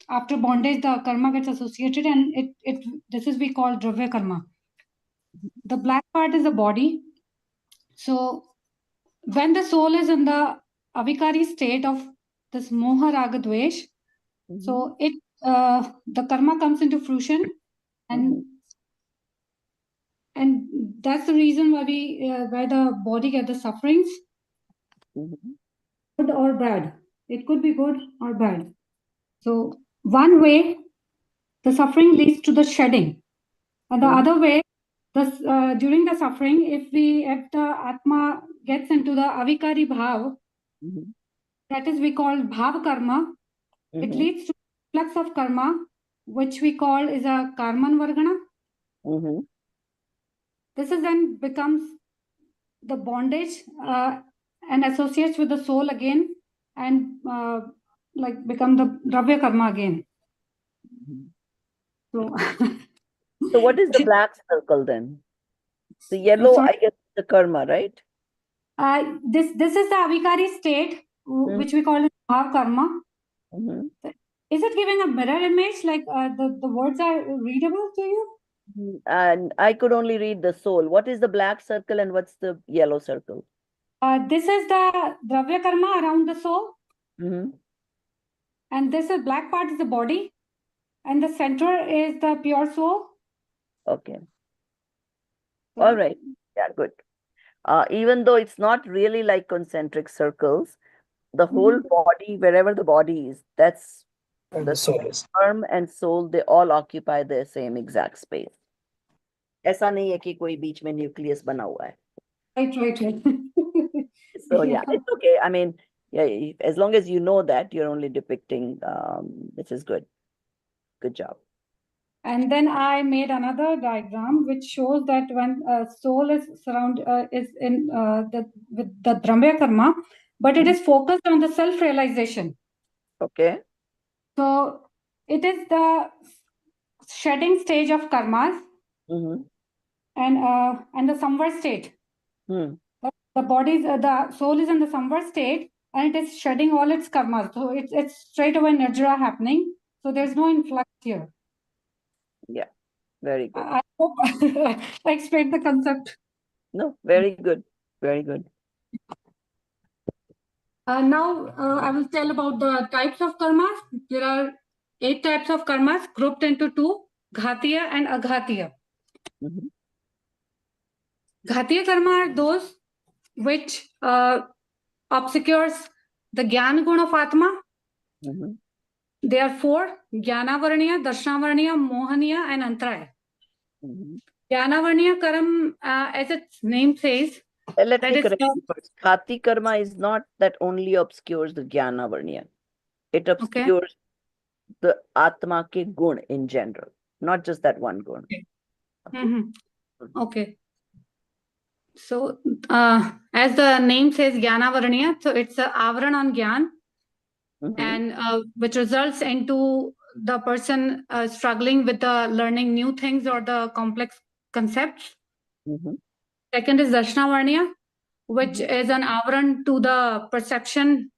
after bondage the karma gets associated, and this is we call dravya karma. The black part is the body. So when the soul is in the avikari state of this moha raga dvesh, so it the karma comes into fruition, and and that's the reason why why the body get the sufferings, good or bad. It could be good or bad. So one way the suffering leads to the shedding, And the other way, during the suffering, if the Atma gets into the avikari bhav, that is we call bhav karma, it leads to flux of karma, which we call is a karman vargana. This is then becomes the bondage and associates with the soul again, and like become the dravya karma again. So, So what is the black circle then? The yellow, I guess, the karma, right? This is the avikari state, which we call it bhav karma. Is it giving a mirror image? Like the words are readable to you? And I could only read the soul. What is the black circle and what's the yellow circle? This is the dravya karma around the soul. And this is black part is the body. And the center is the pure soul. Okay. All right. Yeah, good. Even though it's not really like concentric circles, the whole body, wherever the body is, that's the soul is. sperm and soul, they all occupy the same exact space. ऐसा नहीं है कि कोई बीच में nucleus बना हुआ है. Right. So yeah, it's okay. I mean, yeah, as long as you know that, you're only depicting, which is good. Good job. And then I made another diagram which shows that when soul is in with the dravya karma, but it is focused on the self-realization. Okay. So it is the shedding stage of karmas, and the samvar state. The body, the soul is in the samvar state, and it is shedding all its karmas. So it's straight away nirjara happening. So there's no influx here. Yeah, very good. I hope I explained the concept. No, very good. Very good. Now I will tell about the types of karmas. There are 8 types of karmas grouped into 2, ghatiya and aghatiya. Ghatiya karma are those which obscures the jnana guna of Atma. There are 4: Jnanavarniya, Darshanavarniya, Mohaniya, and Antaraya. Jnanavarniya karma, as its name says, let me correct you first. Khati karma is not that only obscures the Jnana Varniya. It obscures the Atma ke gun in general, not just that one gun. Okay. So, as the name says, Jnanavarniya, so it's an avaran on Jnan, and which results into the person struggling with learning new things or the complex concepts. Second is Darshanavarniya, which is an avaran to the perception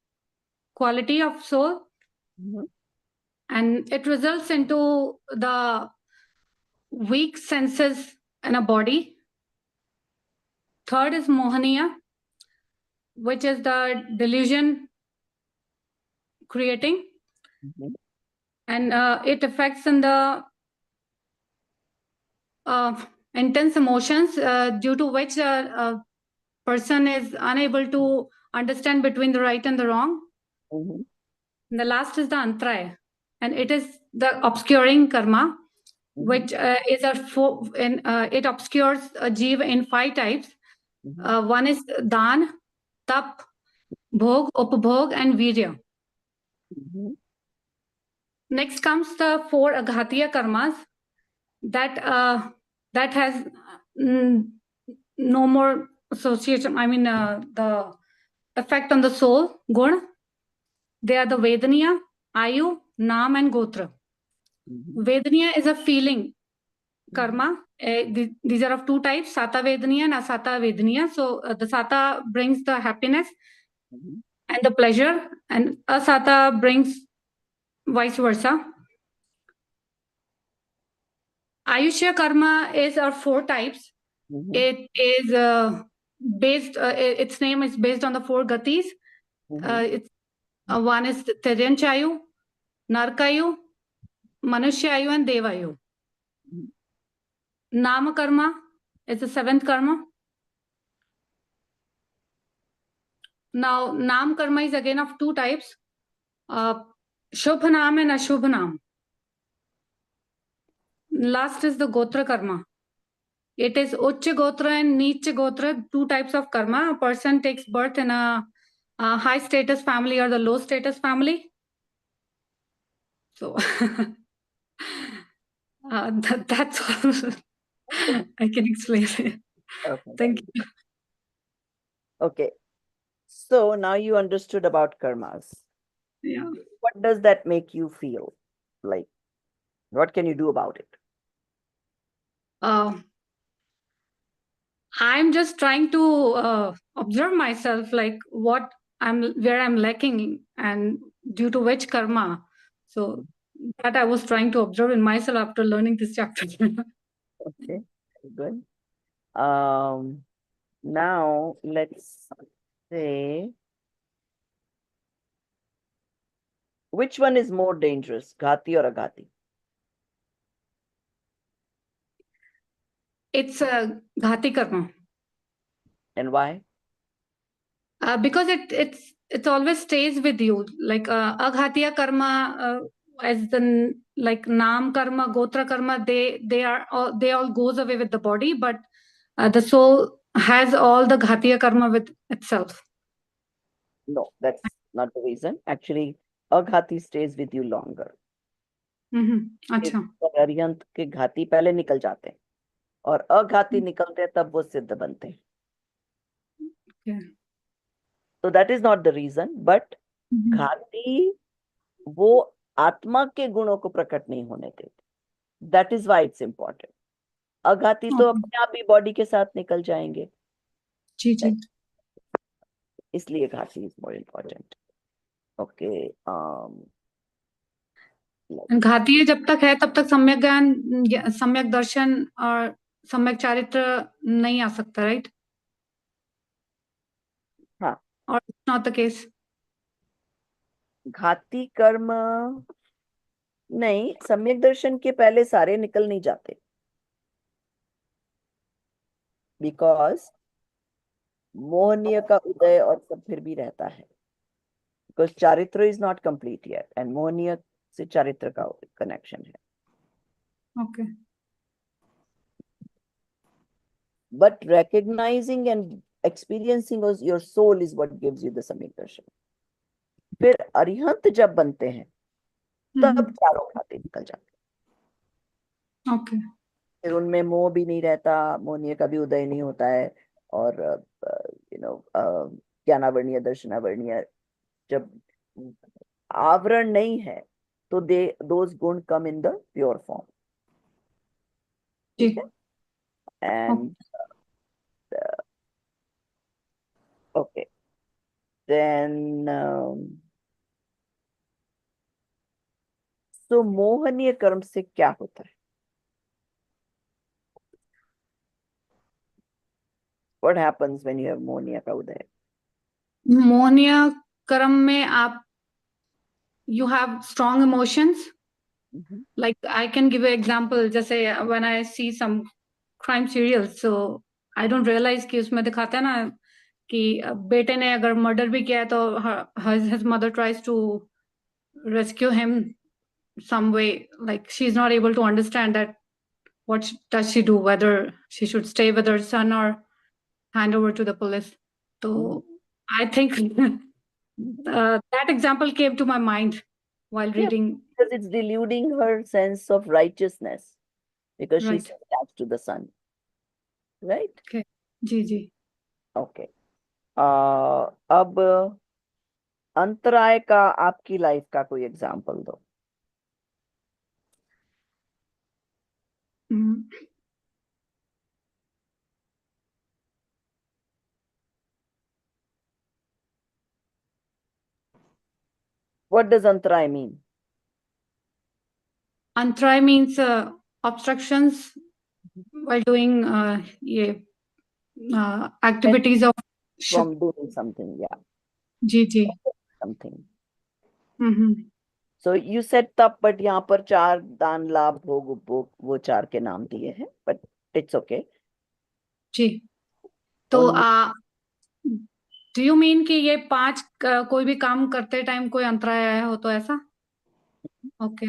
quality of soul, and it results into the weak senses in a body. Third is Mohaniya, which is the delusion creating, and it affects in the intense emotions due to which a person is unable to understand between the right and the wrong. And the last is the Antraya, and it is the obscuring karma, which is it obscures a jiva in 5 types. One is dan, tap, bhog, upabhog, and virya. Next comes the 4 aghatiya karmas that has no more association. I mean, the effect on the soul, gun. They are the Vedaniya, Ayu, Nam, and Gotra. Vedaniya is a feeling karma. These are of 2 types, Sata Vedaniya and Asata Vedaniya. So the Sata brings the happiness and the pleasure, and Asata brings vice versa. Ayushya karma is of 4 types. It is based, its name is based on the 4 gatis. It's one is Tiryanchayu, Narkayu, Manushyayu, and Devayu. Nama karma is the 7th karma. Now, Nam karma is again of 2 types, Shubhanam and Ashubhanam. last is the Gotra karma. It is Ucha Gotra and Nicha Gotra, two types of karma. A person takes birth in a high status family or the low status family. So that's all I can explain. Okay. Thank you. Okay. So now you understood about karmas. Yeah. What does that make you feel? Like, what can you do about it? I'm just trying to observe myself, like where I'm lacking and due to which karma. So that I was trying to observe in myself after learning this chapter. Okay, good. Now let's say, which one is more dangerous, Ghati or Aghati? It's a Ghati karma. And why? Because it always stays with you. Like Aghatiya karma, as the like Nam karma, Gotra karma, they all goes away with the body, but the soul has all the Ghatiya karma with itself. No, that's not the reason. Actually, Aghati stays with you longer. अच्छा. अरिहंत के घाती पहले निकल जाते हैं और अघाती निकलते हैं, तब वो सिद्ध बनते हैं. Okay. So that is not the reason, but घाती वो आत्मा के गुणों को प्रकट नहीं होने देते. That is why it's important. अघाती तो अपने आप ही बॉडी के साथ निकल जाएंगे. जी जी. इसलिए घाती is more important. Okay. घातीय जब तक है तब तक सम्यक ज्ञान, सम्यक दर्शन और सम्यक चारित्र नहीं आ सकता, राइट? हाँ. और it's not the case. घाती कर्म नहीं, सम्यक दर्शन के पहले सारे निकल नहीं जाते. बिकॉज मोहनीय का उदय और सब फिर भी रहता है. Because charitra is not complete yet and मोहनीय से चारित्र का कनेक्शन है. Okay. But recognizing and experiencing your soul is what gives you the सम्यक दर्शन. फिर अरिहंत जब बनते हैं तब चारों खाते निकल जाते हैं. ओके. फिर उनमें मोह भी नहीं रहता, मोहनीय का भी उदय नहीं होता है. और ज्ञानावर्णीय दर्शनावर्णीय जब आवरण नहीं है तो दोज गुण कम इन द प्योर फॉर्म. ठीक है. एंड ओके, देन तो मोहनीय कर्म से क्या होता है? What happens when you have मोहनीय का उदय? मोहनीय कर्म में आप you have strong emotions. Like I can give an example. जैसे when I see some crime serials, so I don't realize कि उसमें दिखाता है ना कि बेटे ने अगर मर्डर भी किया है तो his mother tries to rescue him some way. Like she's not able to understand that what does she do, whether she should stay with her son or hand over to the police. So I think that example came to my mind while reading. Because it's deluding her sense of righteousness because she's Right. attached to the sun. Right? Okay. Ji ji. Okay. अब अंतराय का आपकी life का कोई example दो. What does antaray mean? Antaray means obstructions while doing activities of From doing something, yeah. Ji ji. Something. So you said तप, but यहाँ पर चार दान लाभ भोग उपभोग वो चार के नाम दिए हैं, but it's okay. जी. तो do you mean कि ये पांच कोई भी काम करते टाइम कोई अंतराय आया हो तो ऐसा? Okay.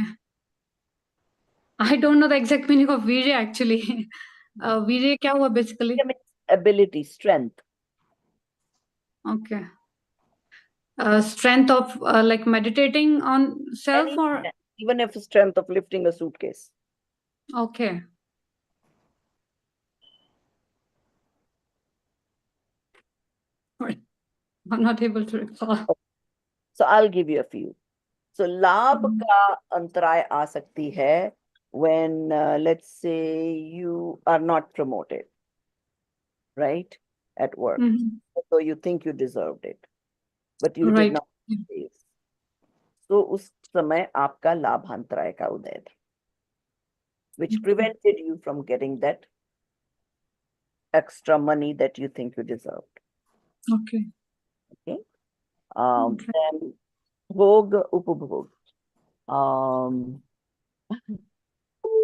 I don't know the exact meaning of virya actually. Virya क्या हुआ basically? It means ability, strength. Okay. Strength of like meditating on self Any or strength, even if strength of lifting a suitcase. okay. Sorry, I'm not able to recall. So I'll give you a few. So लाभ का अंतराय आ सकती है when let's say you are not promoted, right, at work. So you think you deserved it, but you did Right. not. So उस समय आपका लाभांतराय का उदय था, which prevented you from getting that extra money that you think you deserved. Okay. Okay. Okay. Then भोग उपभोग.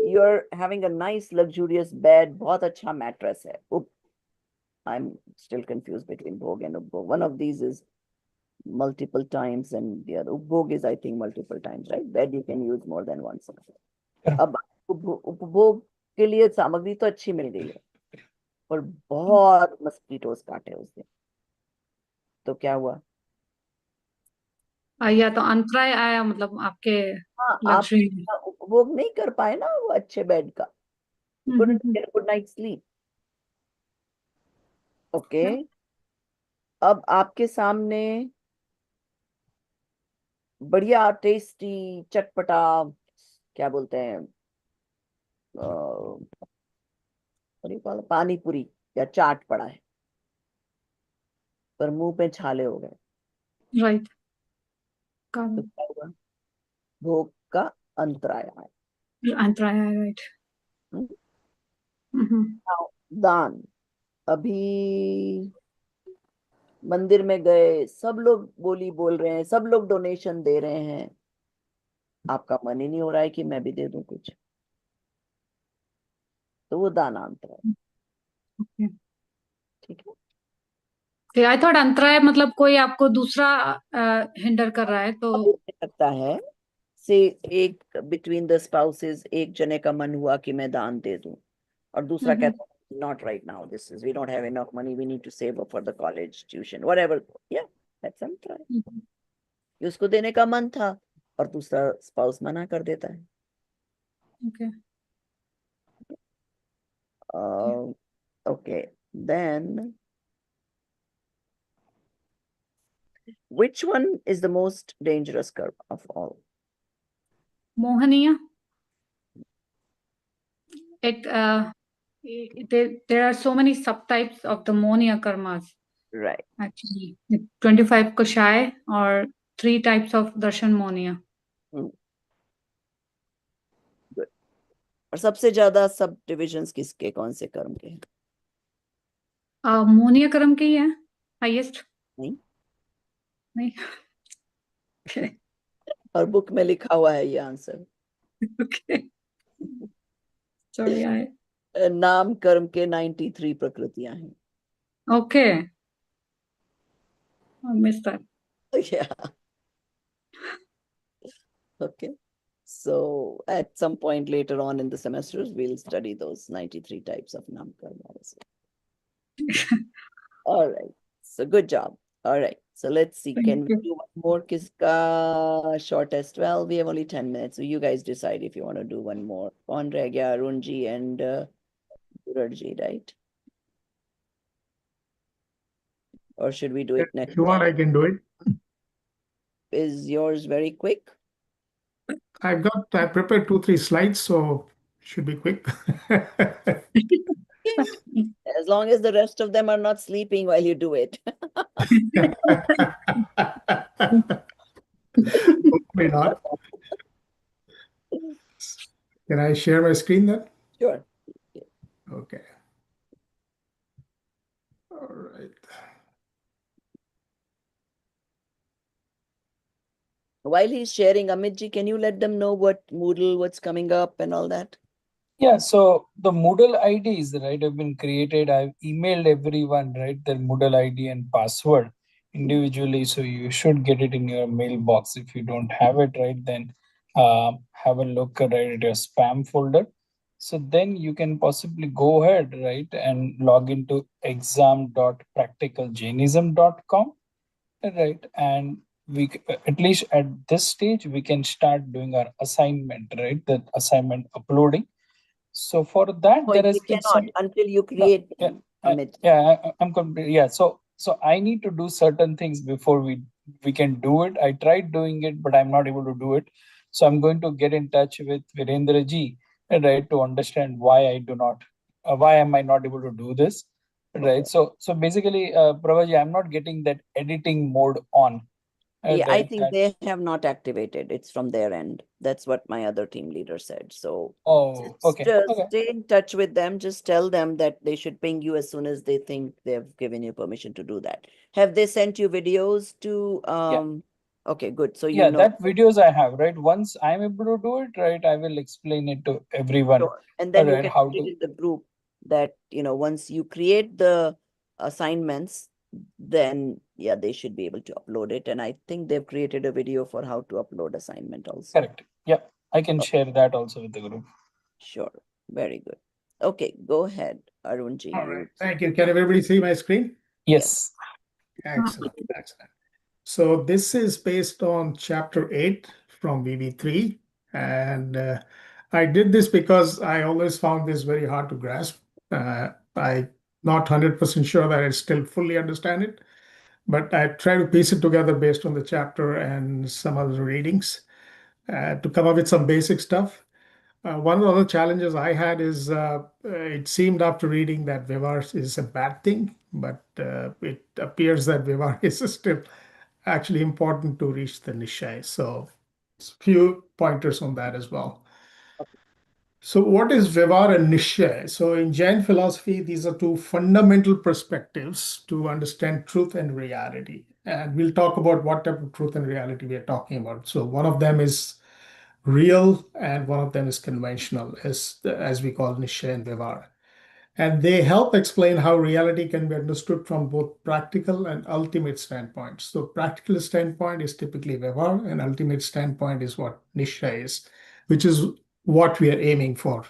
You're having a nice luxurious bed, बहुत अच्छा mattress है. I'm still confused between bhog and upbhog. One of these is multiple times and the other upbhog is I think multiple times, right? Bed you can use more than once. अब उपभोग के लिए सामग्री तो अच्छी मिल गई है पर बहुत मस्कीटोस काटे उस दिन, तो क्या हुआ? या तो अंतराय आया मतलब आपके हाँ, आप लग्जरी उपभोग नहीं कर पाए ना वो अच्छे बेड का, couldn't get a good night's sleep. Okay, अब आपके सामने बढ़िया टेस्टी चटपटा क्या बोलते हैं पानी पूरी या चाट पड़ा है पर मुंह पे छाले हो गए, राइट तो क्या हुआ? भोग का अंतराय आया. अंतराय आया राइट. Now, दान. अभी मंदिर में गए, सब लोग बोली बोल रहे हैं, सब लोग डोनेशन दे रहे हैं, आपका मन ही नहीं हो रहा है कि मैं भी दे दूं कुछ, तो वो दानांतर है. ठीक है. आई थॉट अंतराय मतलब कोई आपको दूसरा हिंडर कर रहा है तो अब हो सकता है से एक बिटवीन द स्पाउसेस एक जने का मन हुआ कि मैं दान दे दूं और दूसरा कहता है not right now, this is we don't have enough money, we need to save up for the college tuition whatever. Yeah that's अंतराय. उसको देने का मन था और दूसरा स्पाउस मना कर देता है. Okay. Okay, then which one is the most dangerous curve of all? मोहनीय. There are so many subtypes of the Monia karmas. Right. Actually, 25 Kashai or 3 types of Darshan Monia. Good. और सबसे ज्यादा सब divisions किसके, कौन से कर्म के हैं? मोनिया कर्म के ही है हाईएस्ट. नहीं. Okay. और बुक में लिखा हुआ है ये आंसर. Okay. Sorry, नाम कर्म के 93 प्रकृतियां हैं. Okay. I missed that. Yeah. Okay. So at some point later on in the semesters, we'll study those 93 types of nam karma. All right. So good job. All right. So let's see. Can we do one more kiska shortest? Well, we have only 10 minutes. So you guys decide if you want to do one more. On Regya, Arunji and Gurarji, right? Or should we do it next If you want, time? I can do it. Is yours very quick? I prepared 2-3 slides, so should be quick. As long as the rest of them are not sleeping while you do it. Hopefully not. Can I share my screen then? Sure. Okay. All right. While he's sharing, Amitji, can you let them know what Moodle, what's coming up and all that? Yeah, so the Moodle IDs, right, have been created. I've emailed everyone, right, their Moodle ID and password individually. So you should get it in your mailbox. If you don't have it, right, then have a look at your spam folder. So then you can possibly go ahead, right, and log into exam.practicaljainism.com, right, and at least at this stage we can start doing our assignment, right, the assignment uploading. So for that No, there has you been cannot some until you no, create yeah, them, Amit. I'm complete. Yeah, so I need to do certain things before we can do it. I tried doing it, but I'm not able to do it. So I'm going to get in touch with Virendra ji, right, to understand why I do not, why am I not able to do this, Okay. right? So basically, Prabhaji, I'm not getting that editing mode on, Yeah, I right? think they have not activated. It's from their end. That's what my other team leader said. So Oh, just okay, okay. stay in touch with them. Just tell them that they should ping you as soon as they think they've given you permission to do that. Have they sent you videos to Yeah. Okay, good. So you Yeah, know. that videos I have, right? Once I'm able to do it, right, I will explain it to everyone, Sure. And then you right? can How put it to, in the group that, once you create the assignments, then yeah, they should be able to upload it. And I think they've created a video for how to upload assignment also. correct. Yeah, I can Oh, share that also with the group. sure. Very good. Okay, go ahead, Arunji. All right. You, Thank you. Can everybody see my screen? yes. Yes. Excellent. Excellent. So this is based on chapter 8 from VB3. And I did this because I always found this very hard to grasp. I'm not 100% sure that I still fully understand it, but I try to piece it together based on the chapter and some other readings to come up with some basic stuff. One of the other challenges I had is it seemed after reading that Vivar is a bad thing, but it appears that Vivar is still actually important to reach the Nishai. So, a few pointers on that as well. So, what is Vivar and Nishai? So, in Jain philosophy, these are two fundamental perspectives to understand truth and reality. And we'll talk about what type of truth and reality we are talking about. So, one of them is real and one of them is conventional, as we call Nishay and Vivar. And they help explain how reality can be understood from both practical and ultimate standpoints. So practical standpoint is typically Vivar, and ultimate standpoint is what Nishay is, which is what we are aiming for.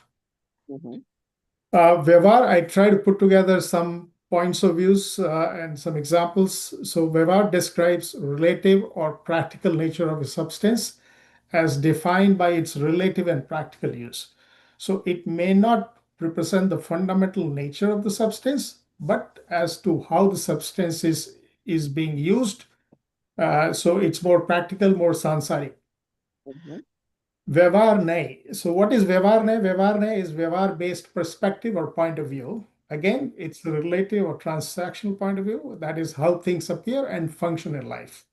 Mhm. Vivar, I try to put together some points of views and some examples. So Vivar describes relative or practical nature of a substance as defined by its relative and practical use. So it may not represent the fundamental nature of the substance, but as to how the substance is being used. So it's more practical, more sansaric. Mhm. Vyavarnay. So what is Vyavarnay? Vyavarnay is Vyavar-based perspective or point of view. Again, it's the relative or transactional point of view. That is how things appear and function in life.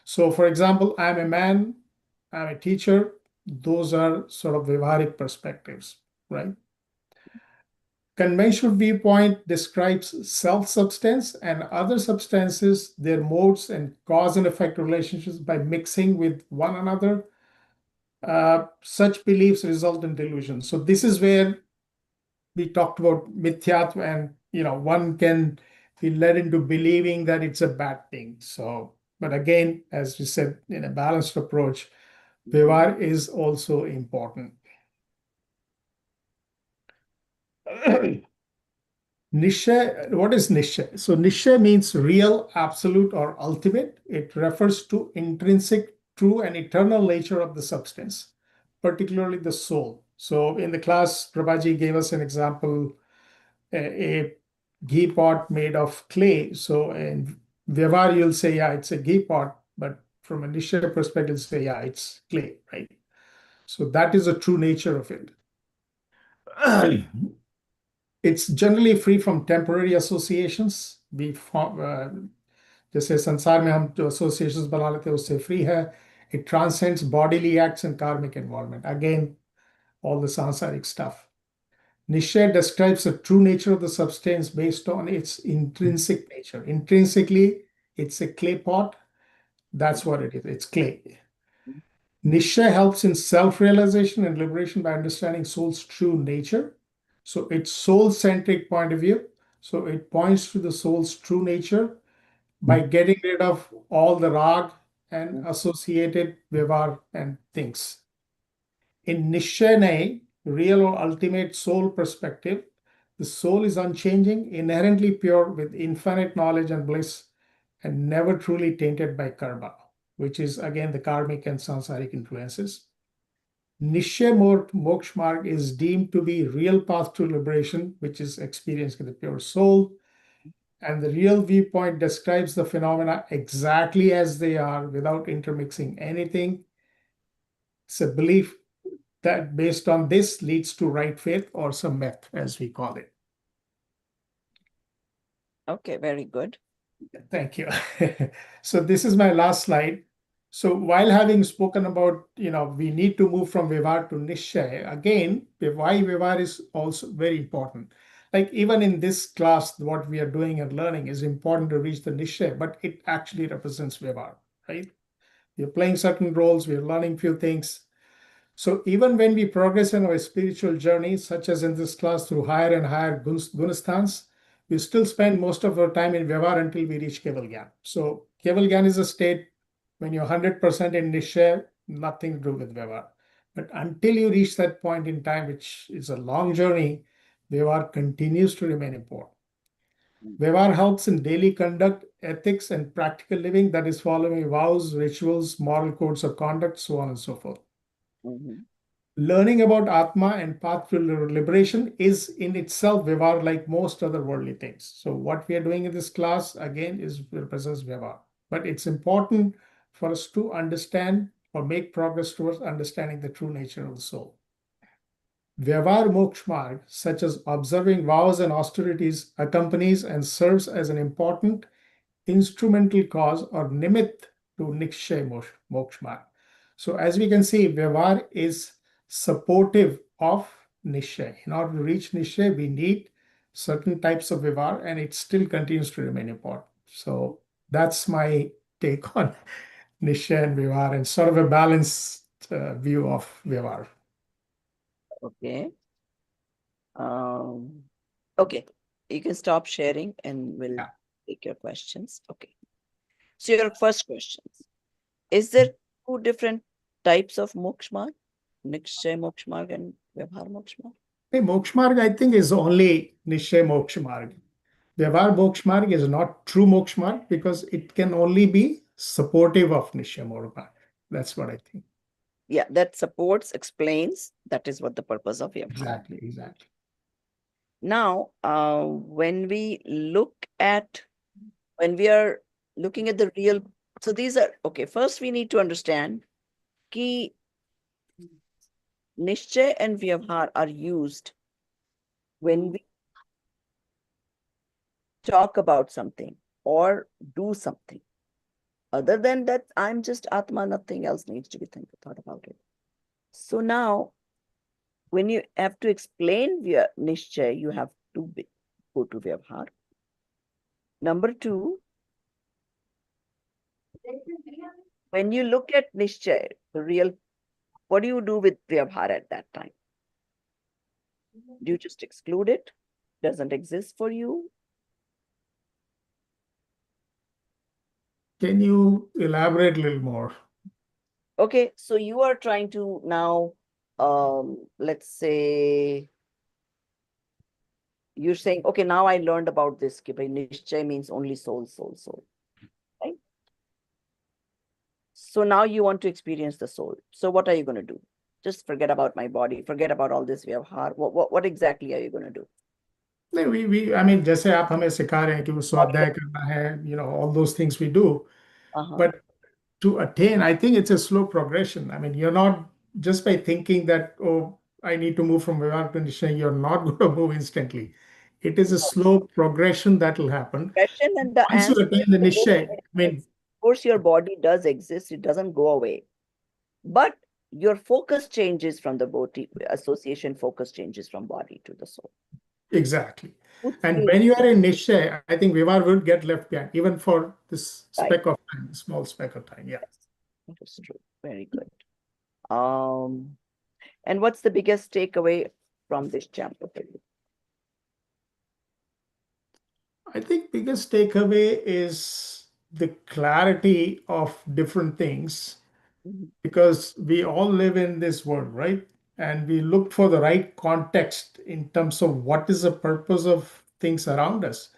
So for example, I'm a man, I'm a teacher. Those are sort of Vyavaric perspectives, right? Conventional viewpoint describes self-substance and other substances, their modes and cause and effect relationships by mixing with one another. Such beliefs result in delusion. So this is where we talked about mithyatva, and one can be led into believing that it's a bad thing. So, but again, as we said, in a balanced approach, Vivar is also important. Nisha, what is Nisha? So Nisha means real, absolute, or ultimate. It refers to intrinsic, true, and eternal nature of the substance, particularly the soul. So in the class, Prabhaji gave us an example, a ghee pot made of clay. So in Vyavar, you'll say, yeah, it's a ghee pot, but from a Nisha perspective, say, yeah, it's clay, right? So that is the true nature of it. It's generally free from temporary associations. जैसे संसार में हम जो associations बना लेते हैं उससे free है. It transcends bodily acts and karmic involvement. Again, all the sansaric stuff. Nishay describes the true nature of the substance based on its intrinsic nature. Intrinsically, it's a clay pot. That's what it is. It's clay. Nishay helps in self-realization and liberation by understanding soul's true nature. So it's soul-centric point of view. So it points to the soul's true nature by getting rid of all the rag and associated vivar and things. In Nishchaya, real or ultimate soul perspective, the soul is unchanging, inherently pure with infinite knowledge and bliss, and never truly tainted by karma, which is again the karmic and samsaric influences. Nishchaya Moksha Marg is deemed to be real path to liberation, which is experienced in the pure soul. And the real viewpoint describes the phenomena exactly as they are without intermixing anything. It's a belief that based on this leads to right faith or sammet, as we call it. Okay, very good. Thank you. So this is my last slide. So while having spoken about, we need to move from Vivar to Nishchay, again, why Vivar is also very important. Like even in this class, what we are doing and learning is important to reach the Nishchay, but it actually represents Vivar, right? We're playing certain roles, we're learning few things. So even when we progress in our spiritual journey, such as in this class through higher and higher gunasthans, we still spend most of our time in Vyavar until we reach Keval Gyan. So Keval Gyan is a state when you're 100% in Nishya, nothing to do with Vyavar. But until you reach that point in time, which is a long journey, Vyavar continues to remain important. Vyavar helps in daily conduct, ethics, and practical living, that is following vows, rituals, moral codes of conduct, so on and so forth. Mhm. Learning about Atma and path to liberation is in itself Vyavar, like most other worldly things. So what we are doing in this class again is represents Vyavar. But it's important for us to understand or make progress towards understanding the true nature of the soul. Vyavar Moksha Marg, such as observing vows and austerities, accompanies and serves as an important instrumental cause or nimit to Nikshay Moksha Marg. So as we can see, Vyavar is supportive of Nishay. In order to reach Nishay, we need certain types of Vyavar, and it still continues to remain important. So that's my take on Nishay and Vyavar, and sort of a balanced view of Vyavar. Okay. Okay. You can stop sharing and we'll Yeah. take your questions. Okay. So your first questions. Is there two different types of moksha marg? Nikshay moksha marg and Vyavhar moksha marg? Hey, Moksha Marg, I think, is only Nishay Moksha Marg. Vyavar Moksha Marg is not true Moksha Marg because it can only be supportive of Nishay Moksha Marg. That's what I think. Yeah, that supports, explains. That is what the purpose of Vyavhar. Exactly, exactly. Now, when we are looking at the real, so these are, okay, first we need to understand ki Nishchay and Vyavhar are used when we talk about something or do something. Other than that, I'm just Atma, nothing else needs to be thought about it. So now, when you have to explain Nishchay, you have to go to Vyavhar. Number two, when you look at Nishchay, the real, what do you do with Vyavhar at that time? Do you just exclude it? Doesn't exist for you? Can you elaborate a little more? Okay, so you are trying to now, let's say, you're saying, okay, now I learned about this. Ki bhai Nishchay means only soul, soul, soul. Right? So now you want to experience the soul. So what are you going to do? Just forget about my body, forget about all this vyavhar. What exactly are you going to do? नहीं, I mean, जैसे आप हमें सिखा रहे हैं कि वो स्वाध्याय करना है, all those things we do. Uh-huh. But to attain, I think it's a slow progression. I mean, you're not just by thinking that, oh, I need to move from Vivar to Nishay, you're not going to move instantly. It is a slow progression that will happen. Question and the Once you answer attain the is, Nishay, I mean, of course, your body does exist, it doesn't go away. But your focus changes from the body, association focus changes from body to the soul. exactly. Which And means, when you are in Nishay, I think Vivar will get left behind, even for this right, speck of time, small speck of time. Yeah. yes, that is true. Very good. And what's the biggest takeaway from this chapter for you? I think biggest takeaway is the clarity of different things Mhm. because we all live in this world, right? and we look for the right context in terms of what is the purpose of things around us.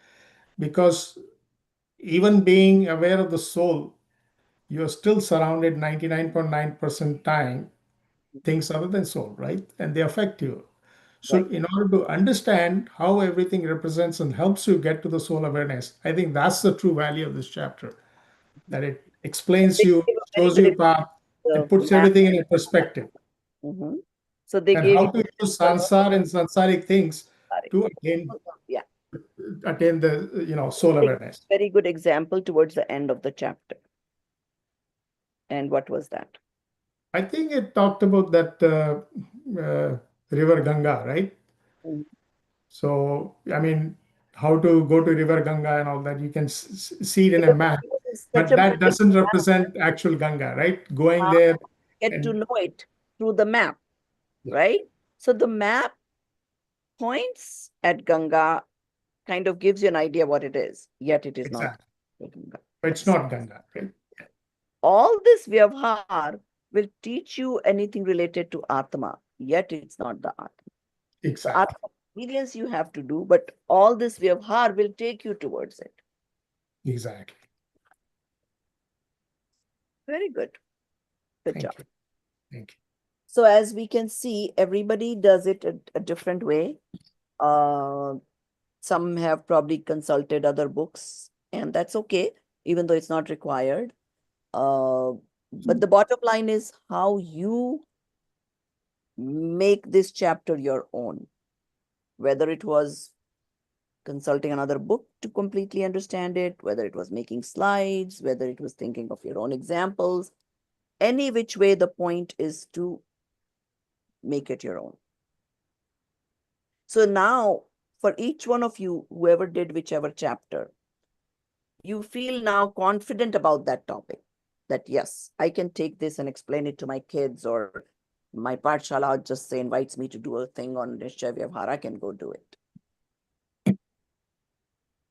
Because even being aware of the soul, you're still surrounded 99.9% time things other than soul, right? And they affect you. So, Right. in order to understand how everything represents and helps you get to the soul awareness, I think that's the true value of this chapter, that it explains They you, give a very shows good you a example path, of and puts the map. everything in a perspective, Mhm. So they and gave how you to use example of sansar and sansaric things sorry. to attain Yeah, attain the soul they awareness. very good example towards the end of the chapter. And what was that? I think it talked about that river Ganga, right? Mhm. So, I mean, how to go to River Ganga and all that, you can see it in a Because map, it was such but a that beautiful doesn't map. represent actual Ganga, right? Going there Get to and know it through the map, yeah, right? So the map points at Ganga, kind of gives you an idea what it is, yet it is not exactly. the Ganga. But it's not Ganga, right? All this Vyavhar will teach you anything related to Atma, yet it's not the Atma. The Exactly. Atma experience you have to do, but all this Vyavhar will take you towards it. Exactly. Very good. Good Thank job. you. Thank you. So as we can see, everybody does it a different way. Some have probably consulted other books, and that's okay, even though it's not required. But the bottom line is how you make this chapter your own, whether it was consulting another book to completely understand it, whether it was making slides, whether it was thinking of your own examples, any which way, the point is to make it your own. So now, for each one of you, whoever did whichever chapter, you feel now confident about that topic, that yes, I can take this and explain it to my kids, or my Pathshala just say invites me to do a thing on Nishchay Vyavhar, I can go do it.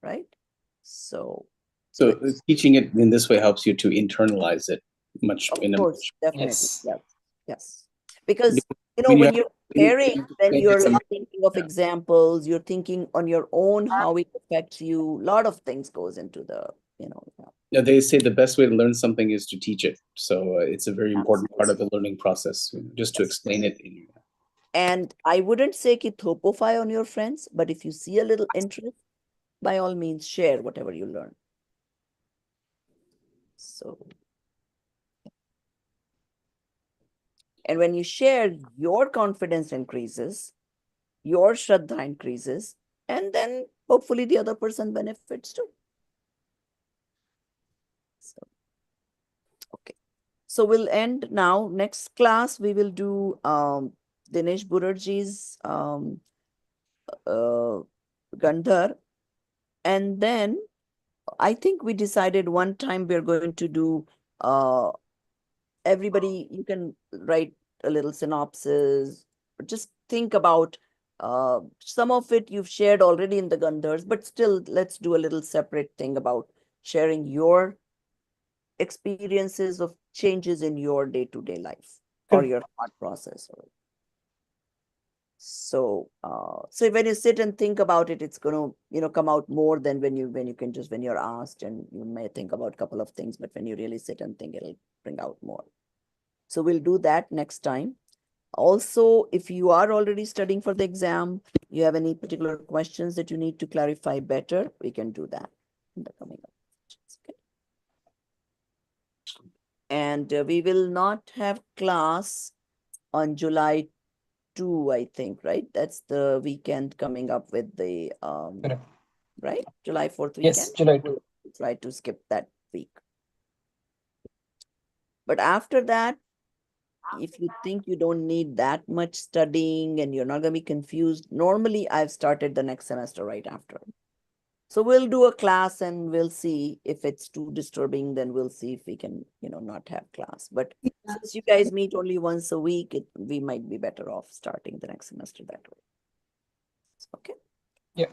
Right? So teaching it in this way helps you to internalize it much of in a course, definitely. Yes. Yes. Yes. Because when you when have you're when you preparing, then explain you're it some- thinking of yeah. examples, you're thinking on your own how it affects you. A lot of things goes into the, yeah. Yeah, they say the best way to learn something is to teach it. So it's a very important part of Absolutely. the learning process, just to Yes. explain it. And I wouldn't say ki thopify on your friends, but if you see a little interest, by all means, share whatever you learn. So, and when you share, your confidence increases, your Shraddha increases, and then hopefully the other person benefits too. So, okay. So we'll end now. Next class, we will do Dinesh Burarji's Gandhar. And then I think we decided one time we're going to do everybody, you can write a little synopsis, just think about some of it you've shared already in the Gandhars, but still let's do a little separate thing about sharing your experiences of changes in your day-to-day life or Correct. your thought process. So so when you sit and think about it, it's going to come out more than when you can just when you're asked, and you may think about a couple of things, but when you really sit and think, it'll bring out more. So we'll do that next time. Also, if you are already studying for the exam, you have any particular questions that you need to clarify better, we can do that in the coming up sessions. Okay. And we will not have class on July 2, I think, right? That's the weekend coming up with the Correct. right? July 4th Yes, weekend. July 2. We'll try to skip that week. But after that, if you think you don't need that much studying and you're not going to be confused, normally I've started the next semester right after. So we'll do a class and we'll see if it's too disturbing, then we'll see if we can, not have class. But since you guys meet only once a week, we might be better off starting the next semester that way. Okay. Yeah.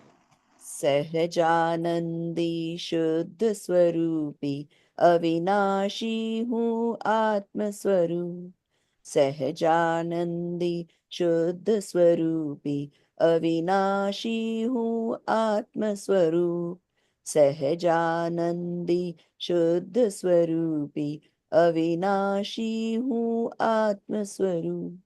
सहजानंदी शुद्ध स्वरूपी अविनाशी हूँ आत्म स्वरूप सहजानंदी शुद्ध स्वरूपी अविनाशी हूँ आत्मस्वरूप। सहजानंदी शुद्ध स्वरूपी अविनाशी हूँ आत्मस्वरूप।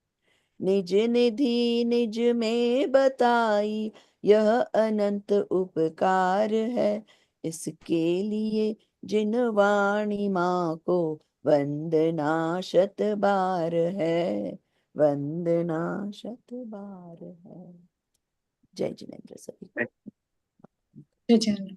निज निधि निज में बताई यह अनंत उपकार है। इसके लिए जिन वाणी माँ को वंदना शत बार है, वंदना शत बार है। जय जिनेन्द्र सभी को। जय जय